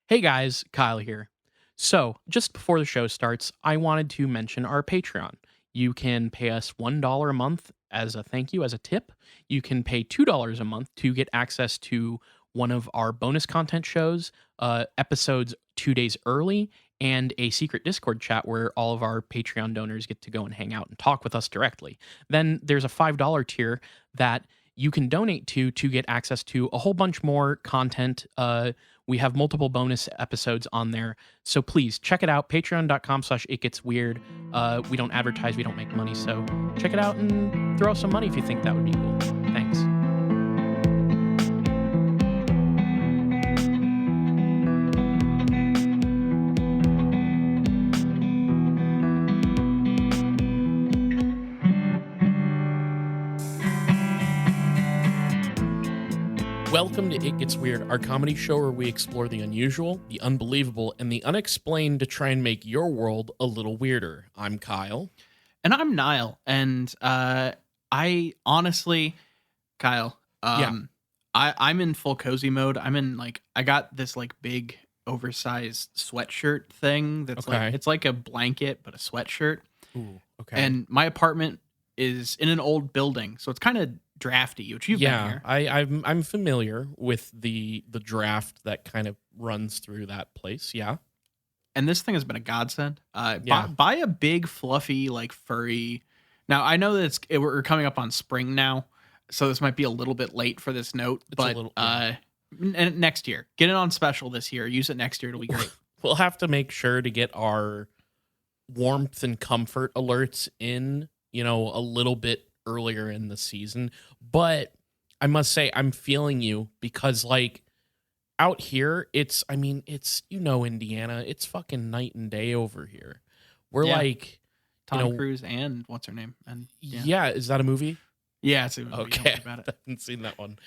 Hey guys, Kyle here. So, just before the show starts, I wanted to mention our Patreon. You can pay us $1 a month as a thank you, as a tip. You can pay $2 a month to get access to one of our bonus content shows, episodes 2 days early, and a secret Discord chat where all of our Patreon donors get to go and hang out and talk with us directly. Then there's a $5 tier that you can donate to get access to a whole bunch more content. We have multiple bonus episodes on there. So please check it out. Patreon.com/itgetsweird. We don't advertise, we don't make money. So check it out and throw some money if you think that would be cool. Thanks. Welcome to It Gets Weird, our comedy show where we explore the unusual, the unbelievable, and the unexplained to try and make your world a little weirder. I'm Kyle. And I'm Niall. And I honestly, Kyle, I'm in full cozy mode. I got this big oversized sweatshirt thing that's it's like a blanket, but a sweatshirt. Ooh, okay. And my apartment is in an old building, so it's kind of drafty, which you've been here. I'm familiar with the draft that kind of runs through that place. Yeah. And this thing has been a godsend. Buy a big, fluffy, furry. Now, I know that we're coming up on spring now, so this might be a little bit late for this note, and next year. Get it on special this year. Use it next year. It'll be great. We'll have to make sure to get our warmth and comfort alerts in, a little bit earlier in the season. But I must say, I'm feeling you because, out here, it's Indiana. It's fucking night and day over here. We're Tom Cruise and what's her name? And is that a movie? Yeah, it's a movie. Okay, Don't worry about it. I haven't seen that one.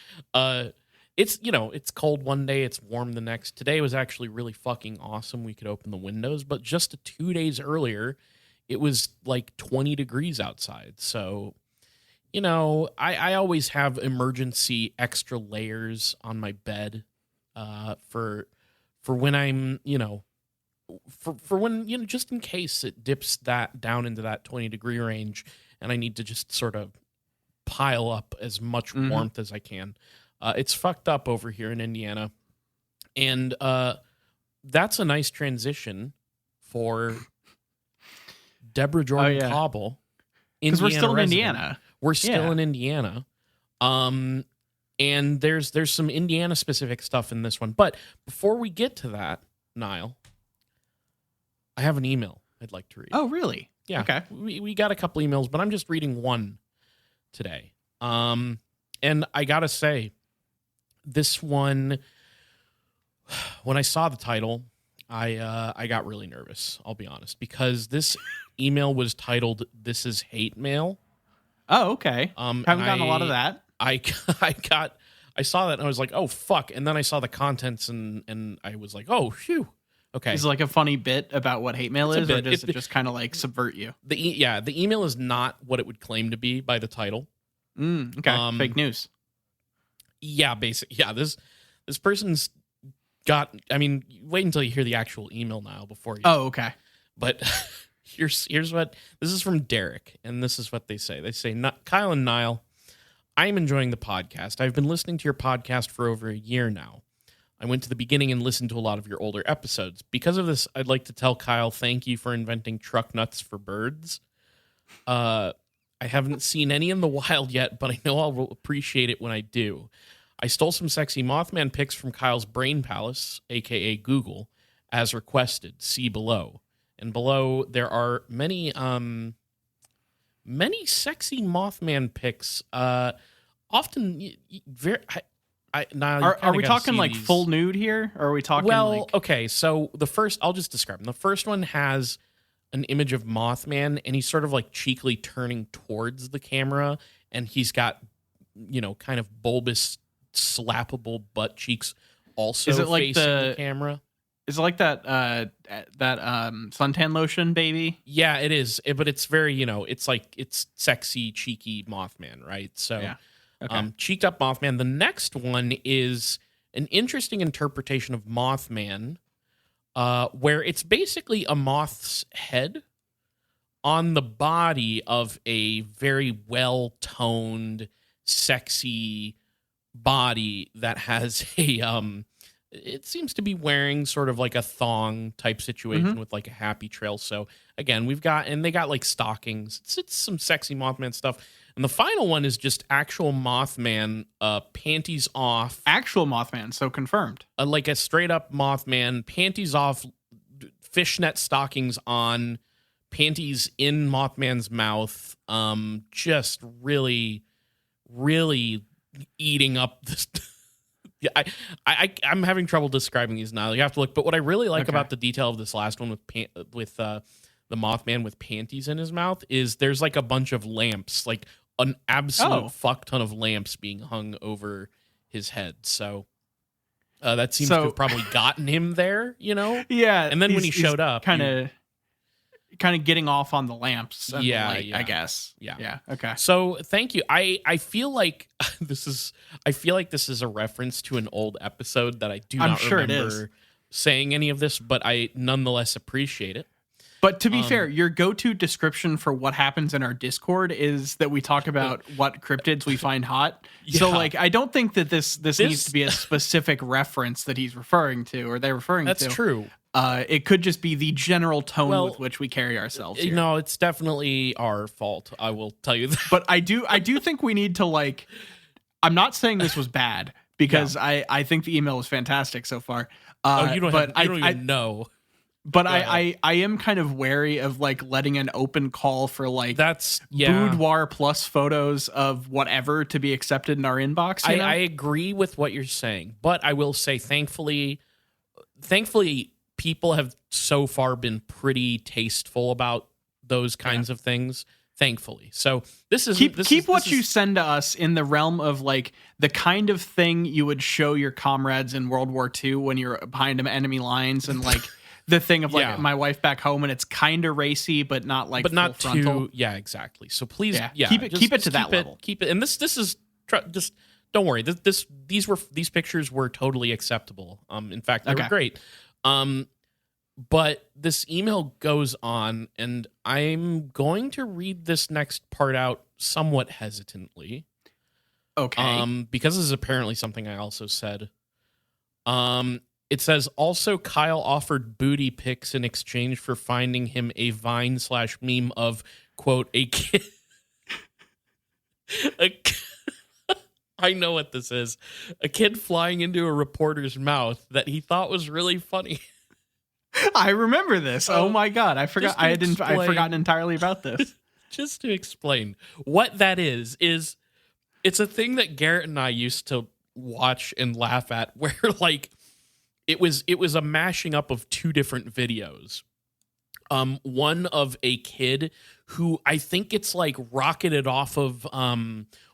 It's cold one day, it's warm the next. Today was actually really fucking awesome. We could open the windows, but just 2 days earlier, it was 20 degrees outside. So, I always have emergency extra layers on my bed. For when I'm, for when, just in case it dips that down into that 20-degree range and I need to just sort of pile up as much warmth as I can. It's fucked up over here in Indiana. And that's a nice transition for Debbie Jordan-Kauble. Because we're still in Indiana. We're still in Indiana. And there's some Indiana-specific stuff in this one. But before we get to that, Niall, I have an email I'd like to read. Oh, really? Yeah. Okay. We got a couple emails, but I'm just reading one today. And I got to say, this one, when I saw the title, I got really nervous, I'll be honest, because this email was titled, "This is Hate Mail." Oh, okay. Haven't gotten a lot of that. I saw that and I was like, oh fuck. And then I saw the contents and I was like, oh phew. Okay. Is it a funny bit about what hate mail is, or does it just kind of subvert you? The email is not what it would claim to be by the title. Okay. Fake news. Yeah, basically. Yeah, this person's got, wait until you hear the actual email now before you. Oh, okay. But here's what, this is from Derek, and this is what they say. They say, Kyle and Niall, I am enjoying the podcast. I've been listening to your podcast for over a year now. I went to the beginning and listened to a lot of your older episodes. Because of this, I'd like to tell Kyle thank you for inventing truck nuts for birds. I haven't seen any in the wild yet, but I know I'll appreciate it when I do. I stole some sexy Mothman pics from Kyle's Brain Palace, a.k.a. Google, as requested. See below. And below, there are many sexy Mothman pics. Often, very. Are we talking full nude here, or are we talking? Well, okay. So I'll just describe them. The first one has an image of Mothman, and he's sort of cheekily turning towards the camera, and he's got kind of bulbous, slappable butt cheeks also facing the camera. Is it like that suntan lotion, baby? Yeah, it is. But it's very, it's sexy, cheeky Mothman, right? So, yeah. Okay. Cheeked up Mothman. The next one is an interesting interpretation of Mothman where it's basically a moth's head on the body of a very well-toned, sexy body that has a it seems to be wearing sort of like a thong type situation with like a happy trail. So again, they got like stockings. It's some sexy Mothman stuff. And the final one is just actual Mothman, panties off. Actual Mothman, so confirmed. Like a straight up Mothman, panties off, fishnet stockings on, panties in Mothman's mouth. Just really, really eating up this. Yeah, I'm having trouble describing these now. You have to look. But what I really like about the detail of this last one with the Mothman with panties in his mouth is there's like a bunch of lamps, like an absolute fuck ton of lamps being hung over his head. So that seems to have probably gotten him there, you know? Yeah. And then when he showed up, kind of getting off on the lamps and the light, I guess. Yeah. Okay. So thank you. I feel like this is a reference to an old episode that I do not remember saying any of this, but I nonetheless appreciate it. But to be fair, your go-to description for what happens in our Discord is that we talk about what cryptids we find hot. Yeah. So, like, I don't think that this needs to be a specific reference that he's referring to or they're referring to. That's true. It could just be the general tone with which we carry ourselves here. No, it's definitely our fault. I will tell you that. But I do think we need to, like, I'm not saying this was bad because I think the email was fantastic so far. You don't even know. But I am kind of wary of like letting an open call for like boudoir plus photos of whatever to be accepted in our inbox. I agree with what you're saying, but I will say thankfully people have so far been pretty tasteful about those kinds of things. Thankfully. So keep what you send to us in the realm of like the kind of thing you would show your comrades in World War II when you're behind enemy lines and like the thing of like my wife back home and it's kind of racy, but not like not full frontal. Too. Yeah, exactly. So please, keep it to that level. Keep it. And this is just don't worry. These pictures were totally acceptable. In fact, they were great. But this email goes on, and I'm going to read this next part out somewhat hesitantly. Okay. Because this is apparently something I also said. It says, also Kyle offered booty pics in exchange for finding him a Vine/meme of, quote, a kid. I know what this is. A kid flying into a reporter's mouth that he thought was really funny. I remember this. Oh my God. I forgot. I'd forgotten entirely about this. Just to explain what that is it's a thing that Garrett and I used to watch and laugh at where like, it was a mashing up of two different videos. One of a kid who I think it's like rocketed off of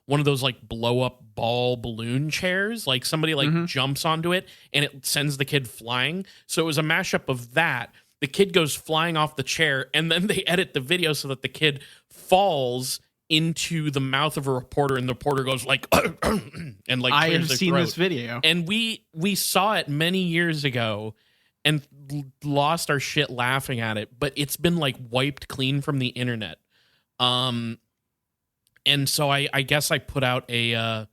one of those like blow up ball balloon chairs. Like somebody like jumps onto it and it sends the kid flying. So it was a mashup of that. The kid goes flying off the chair and then they edit the video so that the kid falls into the mouth of a reporter and the reporter goes like and like I have seen this video and we saw it many years ago and lost our shit laughing at it, but it's been like wiped clean from the internet. And so I guess I put out a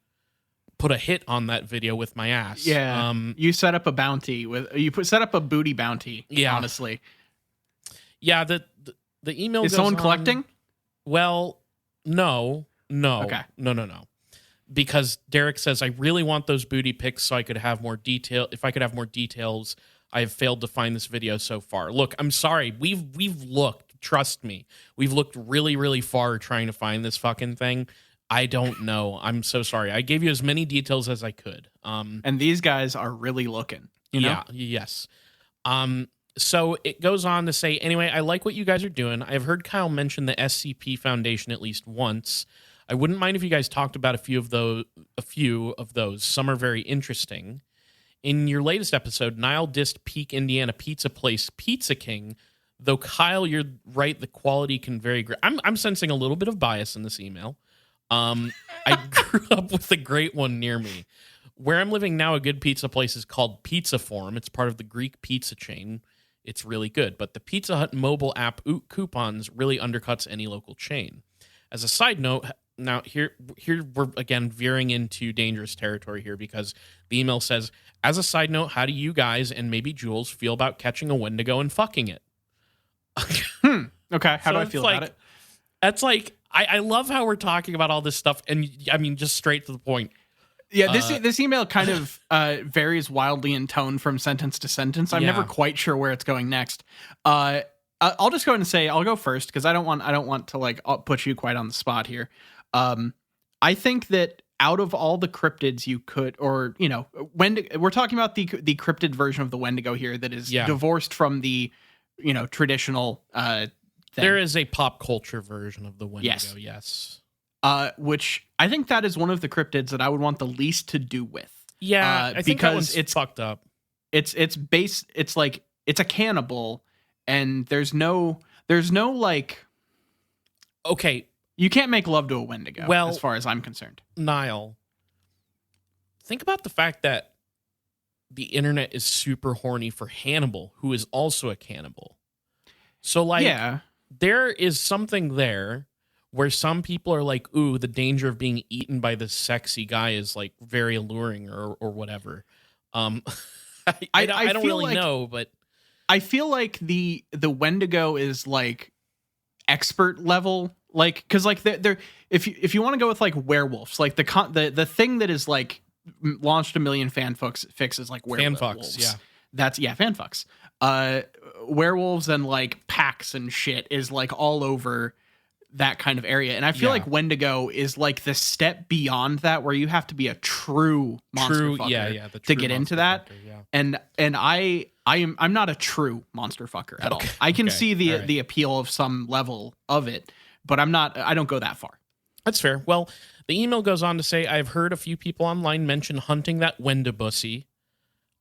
hit on that video with my ass. Yeah. You set up a bounty set up a booty bounty. Yeah. Honestly. Yeah. The email. Is someone collecting? Well, no. Okay. No. Because Derek says, I really want those booty pics so I could have more detail. If I could have more details, I have failed to find this video so far. Look, I'm sorry. We've looked, trust me. We've looked really, really far trying to find this fucking thing. I don't know. I'm so sorry. I gave you as many details as I could. And these guys are really looking. You know? Yeah, yes. So it goes on to say, anyway, I like what you guys are doing. I've heard Kyle mention the SCP Foundation at least once. I wouldn't mind if you guys talked about a few of those. Some are very interesting. In your latest episode, Niall dissed Peak, Indiana pizza place Pizza King. Though Kyle, you're right, the quality can vary. I'm sensing a little bit of bias in this email. I grew up with a great one near me. Where I'm living now, a good pizza place is called Pizza Form. It's part of the Greek pizza chain. It's really good, but the Pizza Hut mobile app coupons really undercuts any local chain. As a side note, now here we're again veering into dangerous territory here because the email says, as a side note, how do you guys and maybe Jules feel about catching a Wendigo and fucking it? Okay, how do I feel about it? That's like, I love how we're talking about all this stuff, and I mean, just straight to the point. Yeah, this email kind of varies wildly in tone from sentence to sentence. I'm never quite sure where it's going next. I'll just go ahead and say I'll go first because I don't want to like put you quite on the spot here. I think that out of all the cryptids you could, or we're talking about the cryptid version of the Wendigo here that is divorced from the traditional thing. There is a pop culture version of the Wendigo, yes. Which I think that is one of the cryptids that I would want the least to do with. Yeah, I think because it's fucked up. It's like it's a cannibal, and there's no like. Okay, you can't make love to a Wendigo. Well, as far as I'm concerned, Niall, think about the fact that the internet is super horny for Hannibal, who is also a cannibal. So like, there is something there. Where some people are like, ooh, the danger of being eaten by this sexy guy is like very alluring or whatever. I don't really know, but I feel like the Wendigo is like expert level, like because like they're if you want to go with like werewolves, like the thing that is like launched a million fanfics is like werewolves. Yeah, that's fanfucks. Werewolves and like packs and shit is like all over that kind of area, and I feel like Wendigo is like the step beyond that, where you have to be a true monster fucker to get into that. And I'm not a true monster fucker at all. I can see the appeal of some level of it, but I don't go that far. That's fair. Well, the email goes on to say, I've heard a few people online mention hunting that Wendibussy.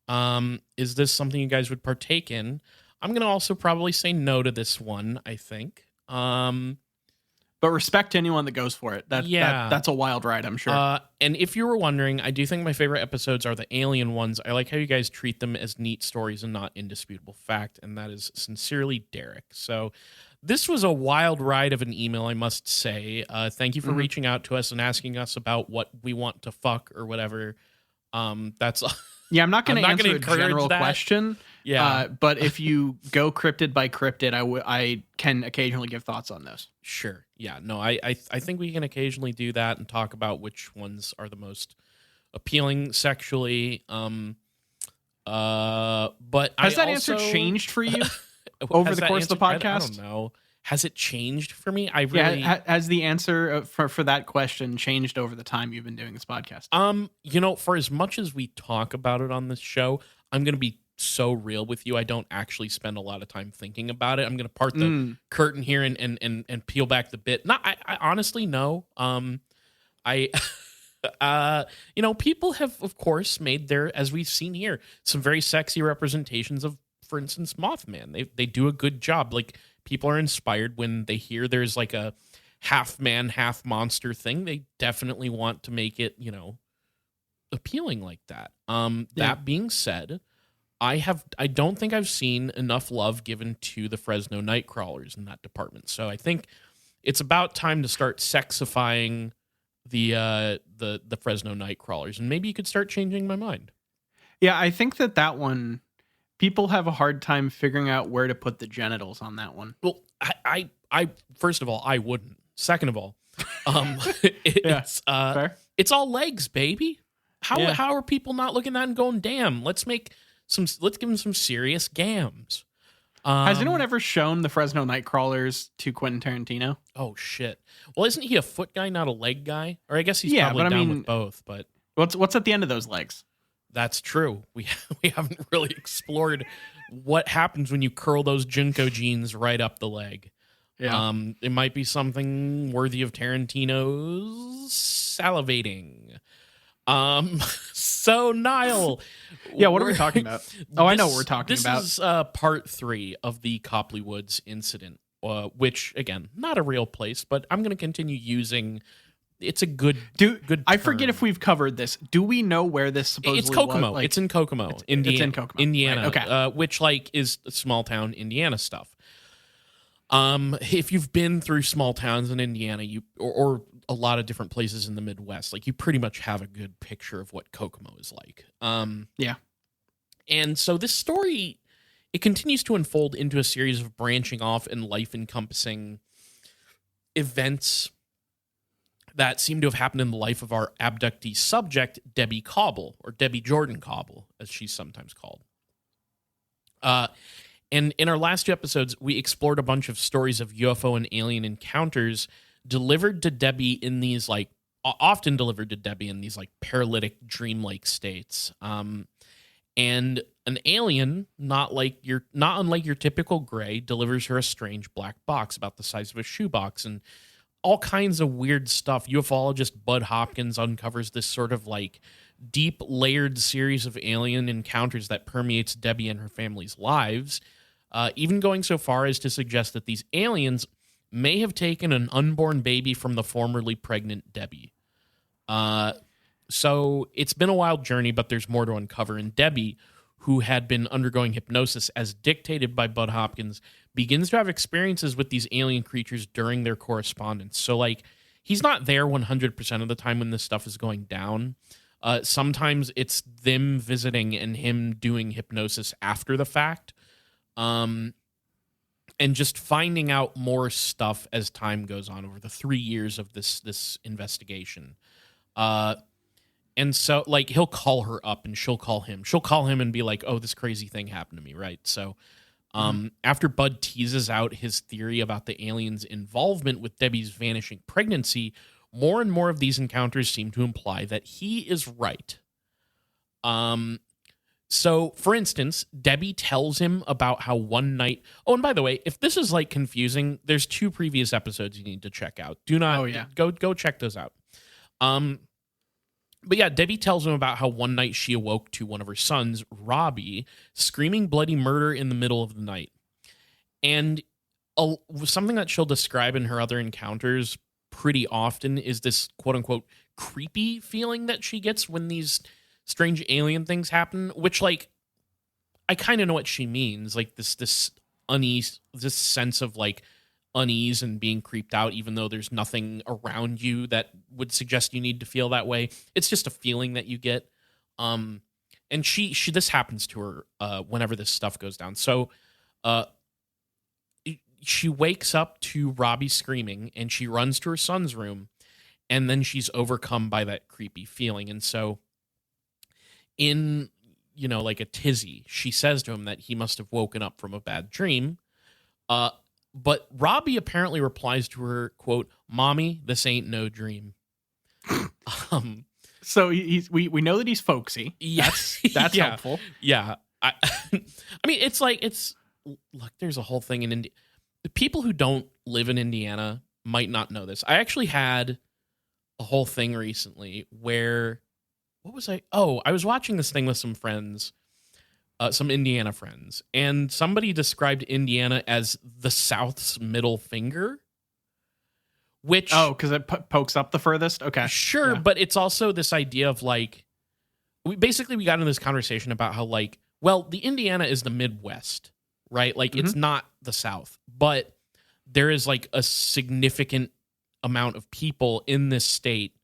Is this something you guys would partake in? I'm going to also probably say no to this one, I think. But respect to anyone that goes for it. That's a wild ride, I'm sure. And if you were wondering, I do think my favorite episodes are the alien ones. I like how you guys treat them as neat stories and not indisputable fact, and that is sincerely Derek. So this was a wild ride of an email, I must say. Thank you for reaching out to us and asking us about what we want to fuck or whatever. That's yeah, I'm not going to answer a general question. Yeah, but if you go cryptid by cryptid, I can occasionally give thoughts on those. Sure. Yeah. No, I think we can occasionally do that and talk about which ones are the most appealing sexually. But has that answer changed for you over the course of the podcast? I don't know. Has it changed for me? Has the answer for that question changed over the time you've been doing this podcast? For as much as we talk about it on this show, I'm going to be so real with you. I don't actually spend a lot of time thinking about it. I'm going to part the curtain here and peel back the bit. I honestly no. People have, of course, made their, as we've seen here, some very sexy representations of, for instance, Mothman. They do a good job. Like, people are inspired when they hear there's like a half man, half monster thing. They definitely want to make it, appealing like that. That being said, I don't think I've seen enough love given to the Fresno Nightcrawlers in that department. So I think it's about time to start sexifying the Fresno Nightcrawlers, and maybe you could start changing my mind. Yeah, I think that one, people have a hard time figuring out where to put the genitals on that one. Well, I first of all, I wouldn't. Second of all, it's all legs, baby. How are people not looking at that and going, damn, let's give them some serious gams. Has anyone ever shown the Fresno Nightcrawlers to Quentin Tarantino? Oh shit. Well, isn't he a foot guy, not a leg guy? Or I guess he's probably down with both, but what's at the end of those legs? That's true. We haven't really explored what happens when you curl those Junko jeans right up the leg. Yeah. It might be something worthy of Tarantino's salivating. So Niall, what are we talking about? I know what we're talking about. This is part 3 of the Copley Woods incident, which again, not a real place, but I'm going to continue using it's a good I forget if we've covered this. Do we know where this supposedly it's Kokomo. was? It's in Kokomo, Indiana. It's in Kokomo. Indiana. Right, okay. Which like is small town Indiana stuff. If you've been through small towns in Indiana, or a lot of different places in the Midwest, like you pretty much have a good picture of what Kokomo is like. Yeah. And so this story, it continues to unfold into a series of branching off and life-encompassing events that seem to have happened in the life of our abductee subject, Debbie Kauble, or Debbie Jordan-Kauble, as she's sometimes called. And in our last 2 episodes, we explored a bunch of stories of UFO and alien encounters delivered to Debbie in these, like, often delivered to Debbie in these, like, paralytic, dreamlike states. And an alien, not unlike your typical gray, delivers her a strange black box about the size of a shoebox and all kinds of weird stuff. Ufologist Bud Hopkins uncovers this sort of like deep layered series of alien encounters that permeates Debbie and her family's lives, even going so far as to suggest that these aliens may have taken an unborn baby from the formerly pregnant Debbie. So it's been a wild journey, but there's more to uncover. And Debbie, who had been undergoing hypnosis as dictated by Bud Hopkins, begins to have experiences with these alien creatures during their correspondence. So, like, he's not there 100% of the time when this stuff is going down. Sometimes it's them visiting and him doing hypnosis after the fact. And just finding out more stuff as time goes on over the 3 years of this investigation. And so, like, he'll call her up and she'll call him. She'll call him and be like, oh, this crazy thing happened to me, right? So after Bud teases out his theory about the aliens' involvement with Debbie's vanishing pregnancy, more and more of these encounters seem to imply that he is right. So, for instance, Debbie tells him about how one night... Oh, and by the way, if this is, like, confusing, there's 2 previous episodes you need to check out. Do not... Oh, yeah. Go check those out. But yeah, Debbie tells him about how one night she awoke to one of her sons, Robbie, screaming bloody murder in the middle of the night. And something that she'll describe in her other encounters pretty often is this quote-unquote creepy feeling that she gets when these strange alien things happen, which, like, I kind of know what she means. Like, this unease, this sense of, like, unease and being creeped out, even though there's nothing around you that would suggest you need to feel that way. It's just a feeling that you get. And she this happens to her whenever this stuff goes down. So she wakes up to Robbie screaming and she runs to her son's room, and then she's overcome by that creepy feeling. And so in, like a tizzy, she says to him that he must have woken up from a bad dream. But Robbie apparently replies to her, quote, "Mommy, this ain't no dream." So we know that he's folksy. Yes, that's helpful. Yeah, I mean, look. There's a whole thing in India. The people who don't live in Indiana might not know this. I actually had a whole thing recently where, what was I? Oh, I was watching this thing with some friends. Some Indiana friends, and somebody described Indiana as the South's middle finger, which... Oh, because it pokes up the furthest? Okay. Sure, yeah. But it's also this idea of, like... We got into this conversation about how, like, well, the Indiana is the Midwest, right? Like, it's not the South, but there is, like, a significant amount of people in this state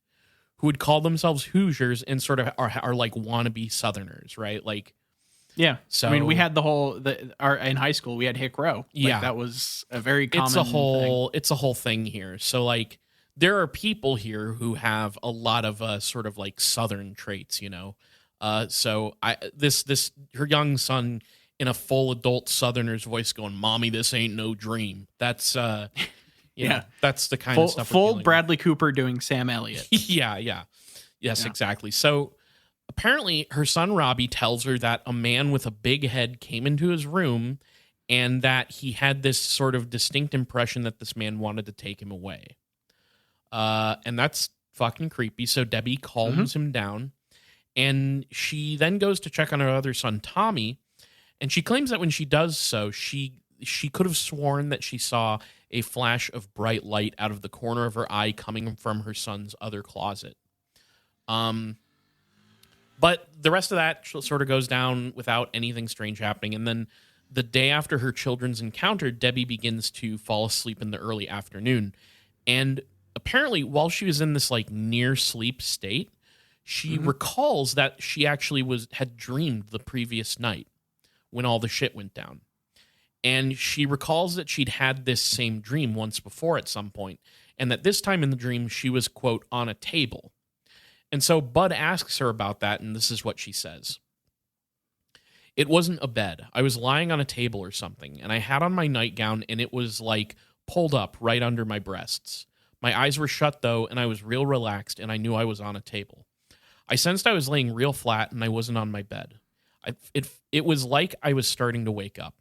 who would call themselves Hoosiers and sort of are like, wannabe Southerners, right? Like... Yeah, so I mean, we had in high school we had Hick Row. Like, that was a very common. It's a whole thing here. So, like, there are people here who have a lot of sort of like Southern traits, So her young son in a full adult Southerner's voice going, "Mommy, this ain't no dream." That's that's the kind of stuff. Full Bradley Cooper doing Sam Elliott. Yes, exactly. So. Apparently, her son Robbie tells her that a man with a big head came into his room and that he had this sort of distinct impression that this man wanted to take him away. And that's fucking creepy. So Debbie calms him down, and she then goes to check on her other son, Tommy, and she claims that when she does so, she she could have sworn that she saw a flash of bright light out of the corner of her eye coming from her son's other closet. But the rest of that sort of goes down without anything strange happening. And then the day after her children's encounter, Debbie begins to fall asleep in the early afternoon. And apparently, while she was in this like near sleep state, she recalls that she actually had dreamed the previous night when all the shit went down. And she recalls that she'd had this same dream once before at some point, and that this time in the dream, she was, quote, on a table. And so Bud asks her about that, and this is what she says. It wasn't a bed. I was lying on a table or something, and I had on my nightgown, and it was, like, pulled up right under my breasts. My eyes were shut, though, and I was real relaxed, and I knew I was on a table. I sensed I was laying real flat, and I wasn't on my bed. It was like I was starting to wake up.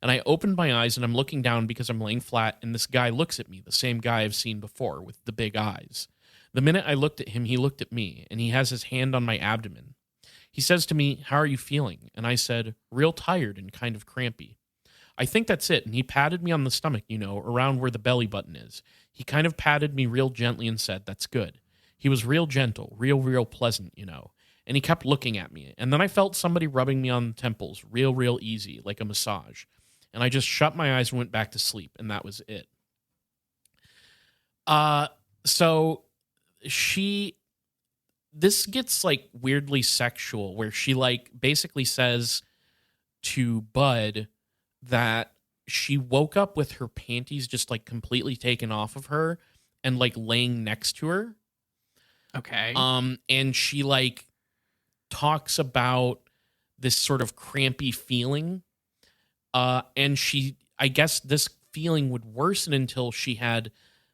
And I opened my eyes, and I'm looking down because I'm laying flat, and this guy looks at me, the same guy I've seen before, with the big eyes. The minute I looked at him, he looked at me, and he has his hand on my abdomen. He says to me, "How are you feeling?" And I said, "Real tired and kind of crampy." "I think that's it." And he patted me on the stomach, around where the belly button is. He kind of patted me real gently and said, "That's good." He was real gentle, real pleasant, And he kept looking at me. And then I felt somebody rubbing me on the temples, real easy, like a massage. And I just shut my eyes and went back to sleep, and that was it. So this gets like weirdly sexual, where she like basically says to Bud that she woke up with her panties just like completely taken off of her and like laying next to her. Okay. And she like talks about this sort of crampy feeling. And I guess this feeling would worsen until she had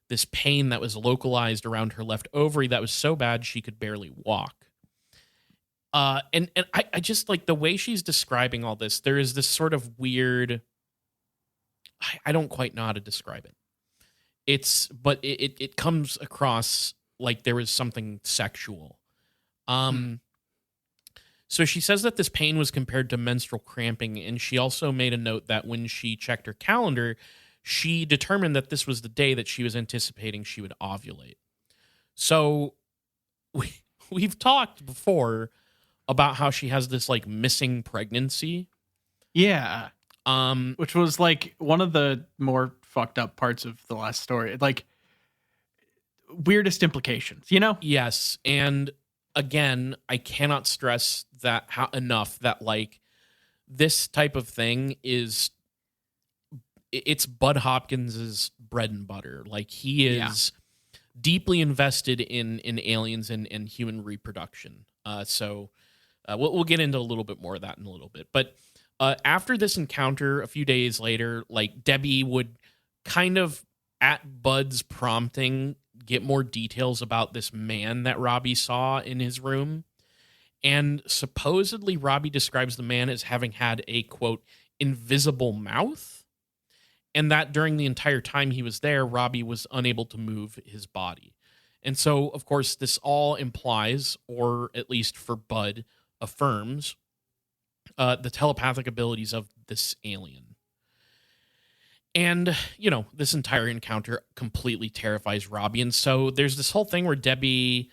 this pain that was localized around her left ovary that was so bad she could barely walk. And I just like the way she's describing all this. There is this sort of weird, I don't quite know how to describe it. But it comes across like there is something sexual. So she says that this pain was compared to menstrual cramping, and she also made a note that when she checked her calendar, she determined that this was the day that she was anticipating she would ovulate. So we've talked before about how she has this like missing pregnancy. Yeah. Which was like one of the more fucked up parts of the last story. Like weirdest implications, Yes. And again, I cannot stress that enough that like this type of thing it's Bud Hopkins's bread and butter. Like he is deeply invested in aliens and human reproduction. So we'll get into a little bit more of that in a little bit. But after this encounter, a few days later, like Debbie would kind of, at Bud's prompting, get more details about this man that Robbie saw in his room. And supposedly Robbie describes the man as having had a, quote, invisible mouth. And that during the entire time he was there, Robbie was unable to move his body. And so, of course, this all implies, or at least for Bud, affirms the telepathic abilities of this alien. And, this entire encounter completely terrifies Robbie. And so there's this whole thing where Debbie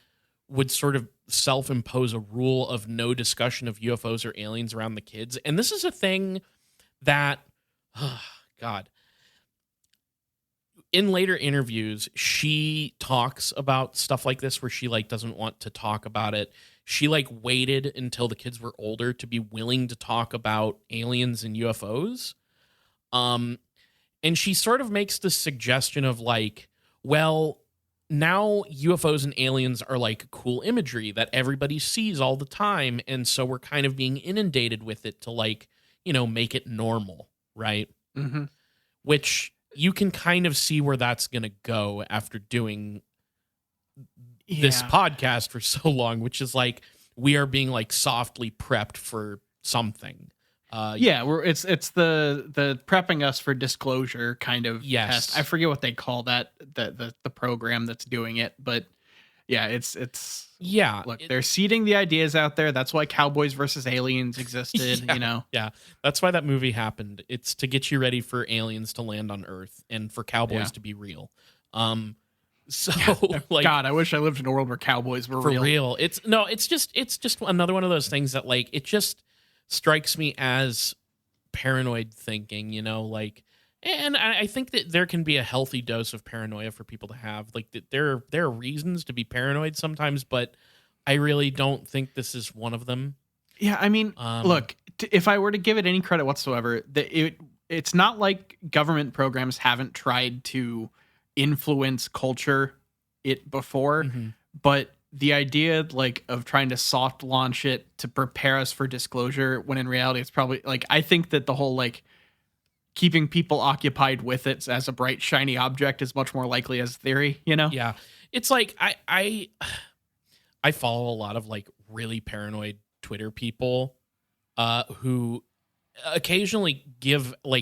would sort of self-impose a rule of no discussion of UFOs or aliens around the kids. And this is a thing that, God, in later interviews, she talks about stuff like this where she like doesn't want to talk about it. She like waited until the kids were older to be willing to talk about aliens and UFOs. And she sort of makes the suggestion of like, well, now UFOs and aliens are like cool imagery that everybody sees all the time. And so we're kind of being inundated with it to like, make it normal. Right. Mm-hmm. Which you can kind of see where that's going to go after doing this podcast for so long, which is like, we are being like softly prepped for something. It's the prepping us for disclosure kind of test. I forget what they call that, the program that's doing it, but Yeah, it's yeah. Look, they're seeding the ideas out there. That's why Cowboys versus Aliens existed. Yeah, yeah. That's why that movie happened. It's to get you ready for aliens to land on Earth and for cowboys to be real. So like, God, I wish I lived in a world where cowboys were for real. real. It's just another one of those things that like it just strikes me as paranoid thinking, like. And I think that there can be a healthy dose of paranoia for people to have. Like there are reasons to be paranoid sometimes, but I really don't think this is one of them. Yeah, I mean, look, if I were to give it any credit whatsoever, it's not like government programs haven't tried to influence culture before, but the idea like of trying to soft launch it to prepare us for disclosure when in reality it's probably like I think that the whole like keeping people occupied with it as a bright shiny object is much more likely as theory, Yeah. It's like I follow a lot of like really paranoid Twitter people who occasionally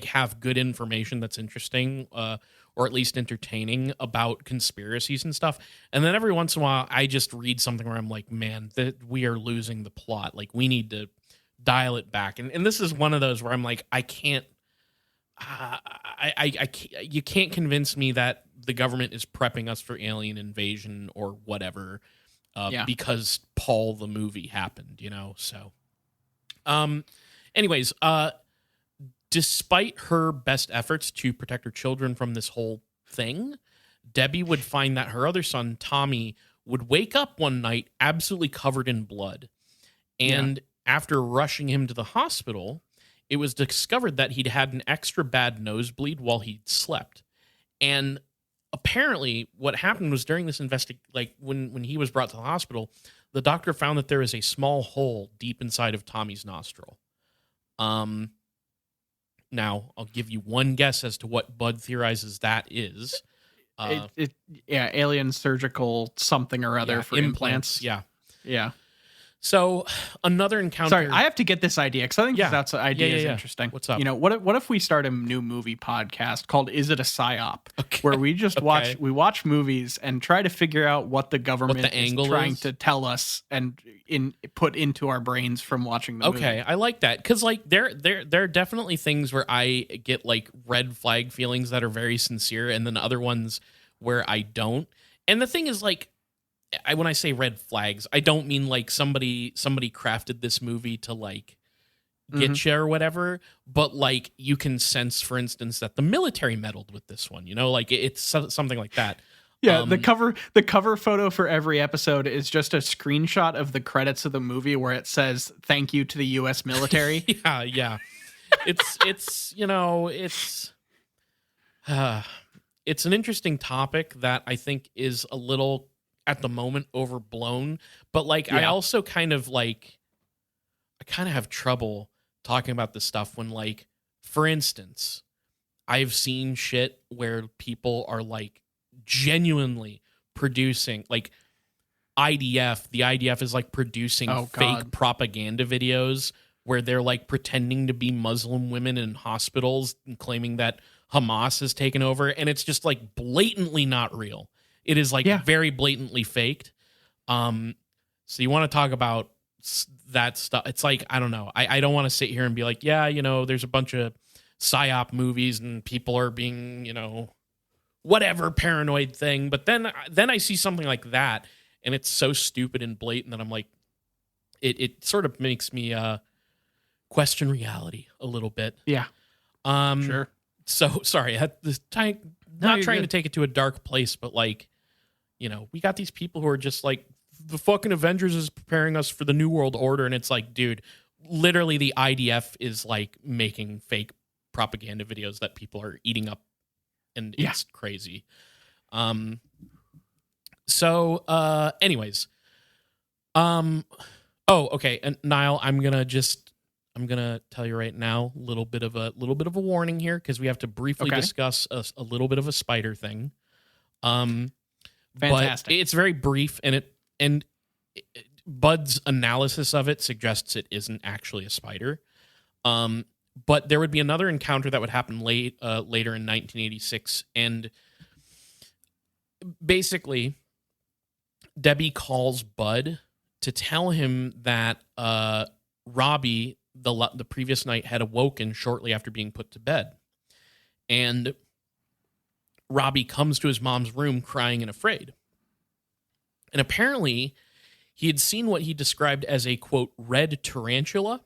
have good information that's interesting or at least entertaining about conspiracies and stuff. And then every once in a while I just read something where I'm like, man, we are losing the plot. Like we need to dial it back. And this is one of those where I'm like, I can't you can't convince me that the government is prepping us for alien invasion or whatever because Paul the movie happened, so anyways, despite her best efforts to protect her children from this whole thing, Debbie would find that her other son Tommy would wake up one night absolutely covered in blood, and after rushing him to the hospital, it was discovered that he'd had an extra bad nosebleed while he slept. And apparently what happened was during this when he was brought to the hospital, the doctor found that there is a small hole deep inside of Tommy's nostril. Now I'll give you one guess as to what Bud theorizes that is. Alien surgical something or other for implants. Yeah. So another encounter. Sorry, I have to get this idea because I think this idea is interesting. What's up? What if we start a new movie podcast called "Is It a PSYOP?" Where we just watch movies and try to figure out what the government is trying to tell us and put into our brains from watching the movie. Okay, I like that because like there are definitely things where I get like red flag feelings that are very sincere, and then other ones where I don't. And the thing is like. When I say red flags, I don't mean like somebody crafted this movie to like get you or whatever, but like you can sense, for instance, that the military meddled with this one. Like it's something like that. Yeah, the cover photo for every episode is just a screenshot of the credits of the movie where it says "Thank you to the U.S. military." yeah. It's it's an interesting topic that I think is a little. At the moment overblown, but like I also kind of have trouble talking about this stuff when like, for instance, I've seen shit where people are like genuinely producing like the IDF is like producing fake propaganda videos where they're like pretending to be Muslim women in hospitals and claiming that Hamas has taken over, and it's just like blatantly not real. It is like very blatantly faked. So you want to talk about that stuff. It's like, I don't know. I don't want to sit here and be like, there's a bunch of PSYOP movies and people are being, whatever paranoid thing. But then I see something like that and it's so stupid and blatant that I'm like, it sort of makes me question reality a little bit. Yeah. Sure. So sorry, not trying to take it to a dark place, but like, we got these people who are just like, the fucking Avengers is preparing us for the New World Order. And it's like, dude, literally the IDF is like making fake propaganda videos that people are eating up. And it's crazy. Anyways. Okay. And Niall, I'm going to tell you right now, a little bit of a warning here, because we have to briefly discuss a little bit of a spider thing. Fantastic. But it's very brief, and Bud's analysis of it suggests it isn't actually a spider. But there would be another encounter that would happen later in 1986, and basically, Debbie calls Bud to tell him that Robbie, the previous night, had awoken shortly after being put to bed. And Robbie comes to his mom's room crying and afraid. And apparently, he had seen what he described as a, quote, red tarantula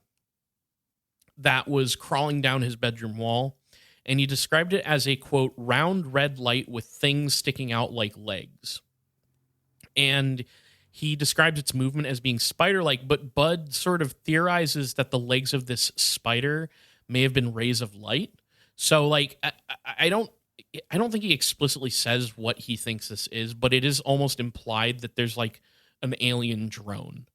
that was crawling down his bedroom wall. And he described it as a, quote, round red light with things sticking out like legs. And he describes its movement as being spider-like, but Bud sort of theorizes that the legs of this spider may have been rays of light. So, like, I don't think he explicitly says what he thinks this is, but it is almost implied that there's, like, an alien drone,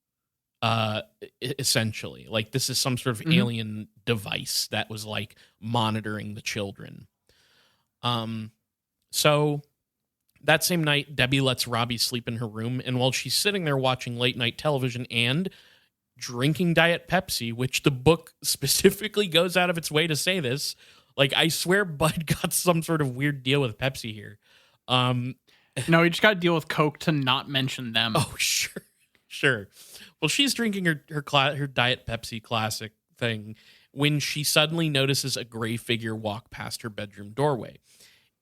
essentially. Like, this is some sort of alien device that was, like, monitoring the children. So that same night, Debbie lets Robbie sleep in her room, and while she's sitting there watching late-night television and drinking Diet Pepsi, which the book specifically goes out of its way to say this, like, I swear Bud got some sort of weird deal with Pepsi here. No, he just got to deal with Coke to not mention them. Oh, sure. Well, she's drinking her Diet Pepsi classic thing when she suddenly notices a gray figure walk past her bedroom doorway.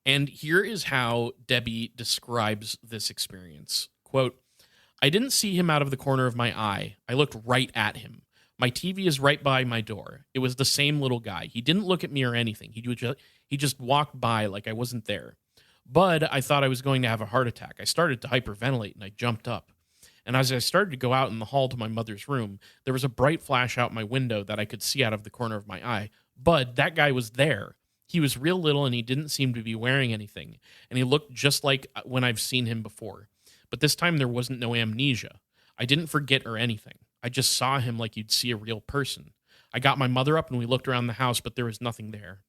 And here is how Debbie describes this experience. Quote, I didn't see him out of the corner of my eye. I looked right at him. My TV is right by my door. It was the same little guy. He didn't look at me or anything. He just walked by like I wasn't there. Bud, I thought I was going to have a heart attack. I started to hyperventilate and I jumped up. And as I started to go out in the hall to my mother's room, there was a bright flash out my window that I could see out of the corner of my eye. Bud, that guy was there. He was real little and he didn't seem to be wearing anything. And he looked just like when I've seen him before. But this time there wasn't no amnesia. I didn't forget or anything. I just saw him like you'd see a real person. I got my mother up and we looked around the house, but there was nothing there.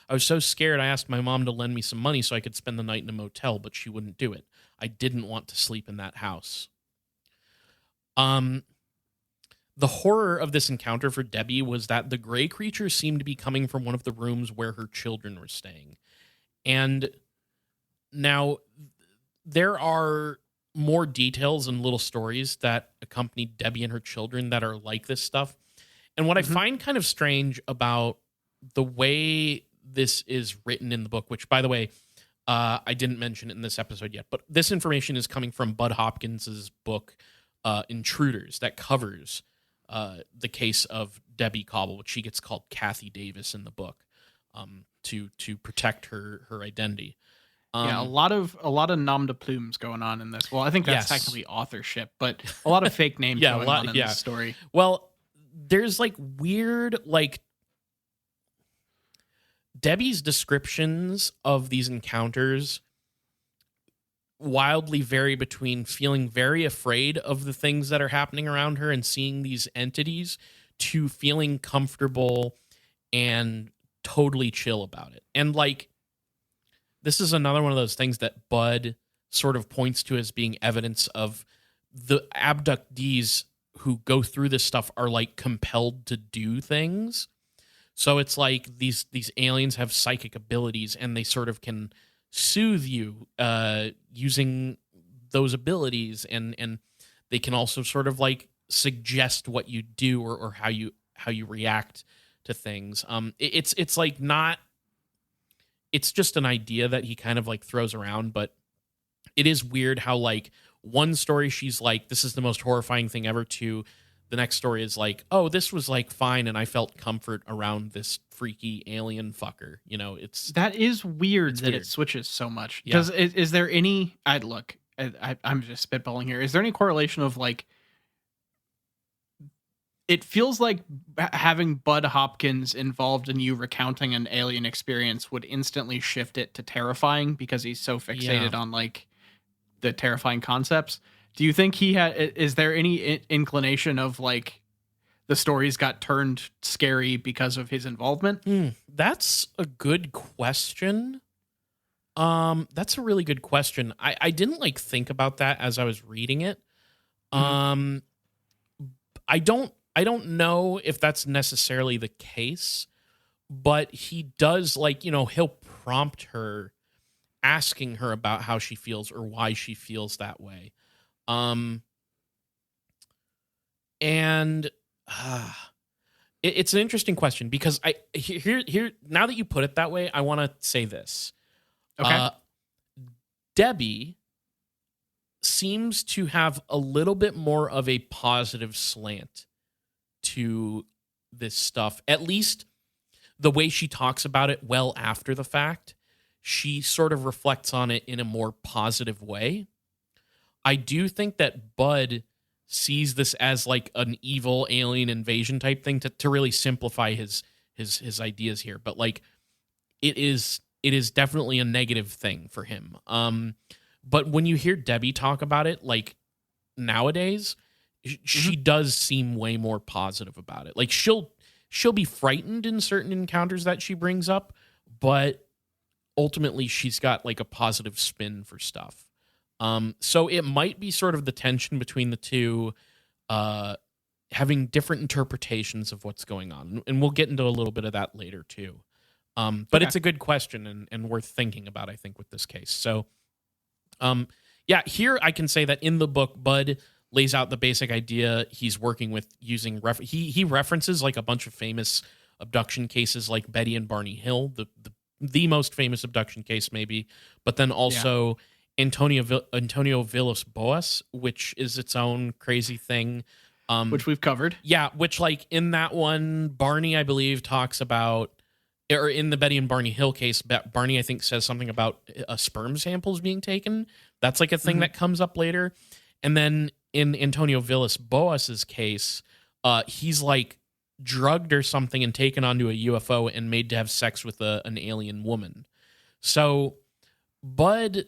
I was so scared I asked my mom to lend me some money so I could spend the night in a motel, but she wouldn't do it. I didn't want to sleep in that house. The horror of this encounter for Debbie was that the gray creature seemed to be coming from one of the rooms where her children were staying. And now there are more details and little stories that accompany Debbie and her children that are like this stuff. And what I find kind of strange about the way this is written in the book, which, by the way, I didn't mention it in this episode yet, but this information is coming from Bud Hopkins's book, Intruders, that covers the case of Debbie Kauble, which she gets called Kathy Davis in the book, to protect her identity. Yeah, a lot of nom de plumes going on in this. Well, I think that's technically authorship, but a lot of fake names going on in this story. Well, there's like weird, like Debbie's descriptions of these encounters wildly vary between feeling very afraid of the things that are happening around her and seeing these entities to feeling comfortable and totally chill about it. And like, this is another one of those things that Bud sort of points to as being evidence of the abductees who go through this stuff are like compelled to do things. So it's like these aliens have psychic abilities and they sort of can soothe you using those abilities, and they can also sort of like suggest what you do or how you react to things. It's like not, it's just an idea that he kind of like throws around, but it is weird how like one story she's like, this is the most horrifying thing ever, to the next story is like, oh, this was like fine and I felt comfort around this freaky alien fucker. You know, that is weird that it switches so much. Because is there any, I'm just spitballing here. Is there any correlation of like, it feels like having Bud Hopkins involved in you recounting an alien experience would instantly shift it to terrifying because he's so fixated on like the terrifying concepts. Do you think is there any inclination of like the stories got turned scary because of his involvement? That's a good question. That's a really good question. I didn't like think about that as I was reading it. I don't know if that's necessarily the case, but he does like, you know, he'll prompt her, asking her about how she feels or why she feels that way. And it's an interesting question because here now that you put it that way, I want to say this. Okay. Debbie seems to have a little bit more of a positive slant to this stuff. At least the way she talks about it well after the fact, she sort of reflects on it in a more positive way. I do think that Bud sees this as like an evil alien invasion type thing to really simplify his ideas here. But like it is definitely a negative thing for him. But when you hear Debbie talk about it, like nowadays, she does seem way more positive about it. Like she'll be frightened in certain encounters that she brings up, but ultimately she's got like a positive spin for stuff. So it might be sort of the tension between the two, having different interpretations of what's going on. And we'll get into a little bit of that later too. But It's a good question and worth thinking about, I think, with this case. So, here I can say that in the book, Bud lays out the basic idea he's working with using he references like a bunch of famous abduction cases like Betty and Barney Hill, the most famous abduction case maybe, but then also Antonio Villas-Boas, which is its own crazy thing. Which we've covered. Yeah, which like in that one, Barney, I believe, talks about, or in the Betty and Barney Hill case, Barney, I think, says something about sperm samples being taken. That's like a thing that comes up later. And then in Antonio Villas-Boas's case, he's like drugged or something and taken onto a UFO and made to have sex with an alien woman. So Bud,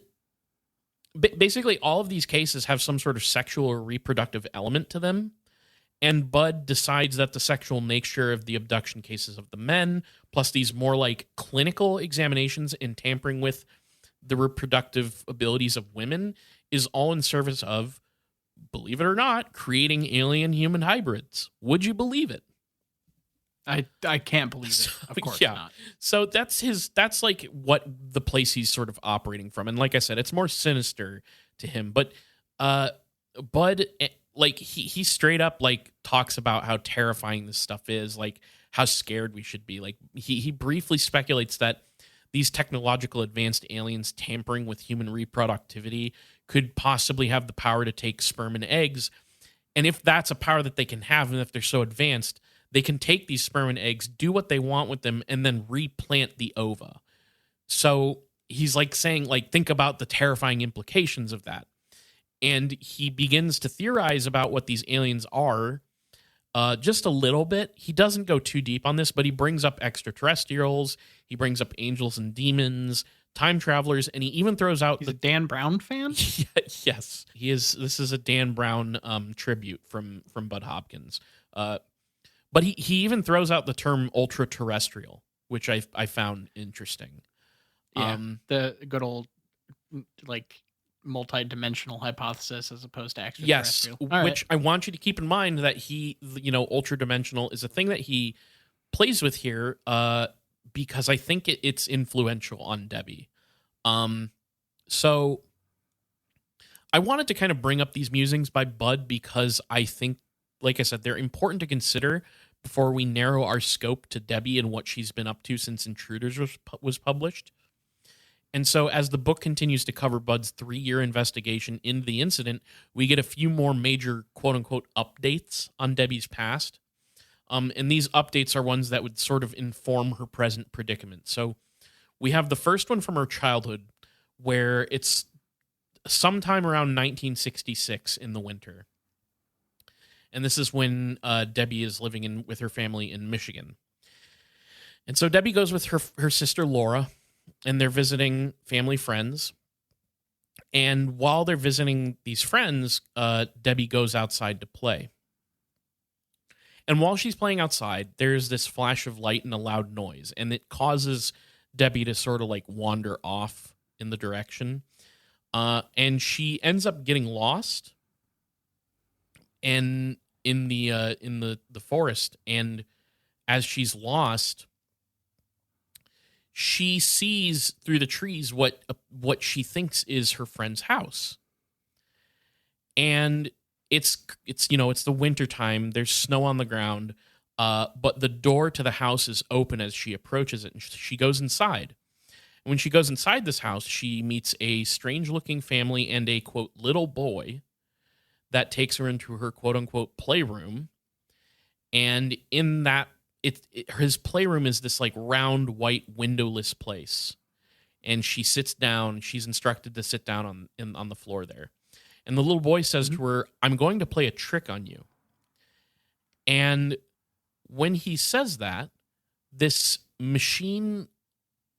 basically all of these cases have some sort of sexual or reproductive element to them. And Bud decides that the sexual nature of the abduction cases of the men, plus these more like clinical examinations and tampering with the reproductive abilities of women, is all in service of, believe it or not, creating alien-human hybrids. Would you believe it? I can't believe it. Of course not. So that's like what the place he's sort of operating from. And like I said, it's more sinister to him. But Bud, like he straight up like talks about how terrifying this stuff is, like how scared we should be. Like he briefly speculates that these technological advanced aliens tampering with human reproductivity could possibly have the power to take sperm and eggs. And if that's a power that they can have, and if they're so advanced, they can take these sperm and eggs, do what they want with them, and then replant the ova. So he's like saying, like, think about the terrifying implications of that. And he begins to theorize about what these aliens are just a little bit. He doesn't go too deep on this, but he brings up extraterrestrials. He brings up angels and demons, time travelers, and he even throws out... He's a Dan Brown fan? Yes, he is. This is a Dan Brown tribute from Bud Hopkins. But he even throws out the term ultra-terrestrial, which I found interesting. Yeah, the good old, like, multi-dimensional hypothesis as opposed to extraterrestrial. Yes, which I want you to keep in mind that he, ultra-dimensional is a thing that he plays with here because I think it's influential on Debbie. So I wanted to kind of bring up these musings by Bud because I think, like I said, they're important to consider before we narrow our scope to Debbie and what she's been up to since Intruders was published. And so as the book continues to cover Bud's 3-year investigation into the incident, we get a few more major quote-unquote updates on Debbie's past. And these updates are ones that would sort of inform her present predicament. So we have the first one from her childhood, where it's sometime around 1966 in the winter. And this is when Debbie is living with her family in Michigan. And so Debbie goes with her sister Laura, and they're visiting family friends. And while they're visiting these friends, Debbie goes outside to play. And while she's playing outside, there's this flash of light and a loud noise, and it causes Debbie to sort of like wander off in the direction. And she ends up getting lost and in the forest. And as she's lost, she sees through the trees what she thinks is her friend's house. And it's it's the winter time. There's snow on the ground, but the door to the house is open as she approaches it, and she goes inside. And when she goes inside this house, she meets a strange-looking family and a, quote, little boy that takes her into her, quote-unquote, playroom. And in that, his playroom is this, like, round, white, windowless place. And she sits down. She's instructed to sit down on the floor there. And the little boy says to her, "I'm going to play a trick on you." And when he says that, this machine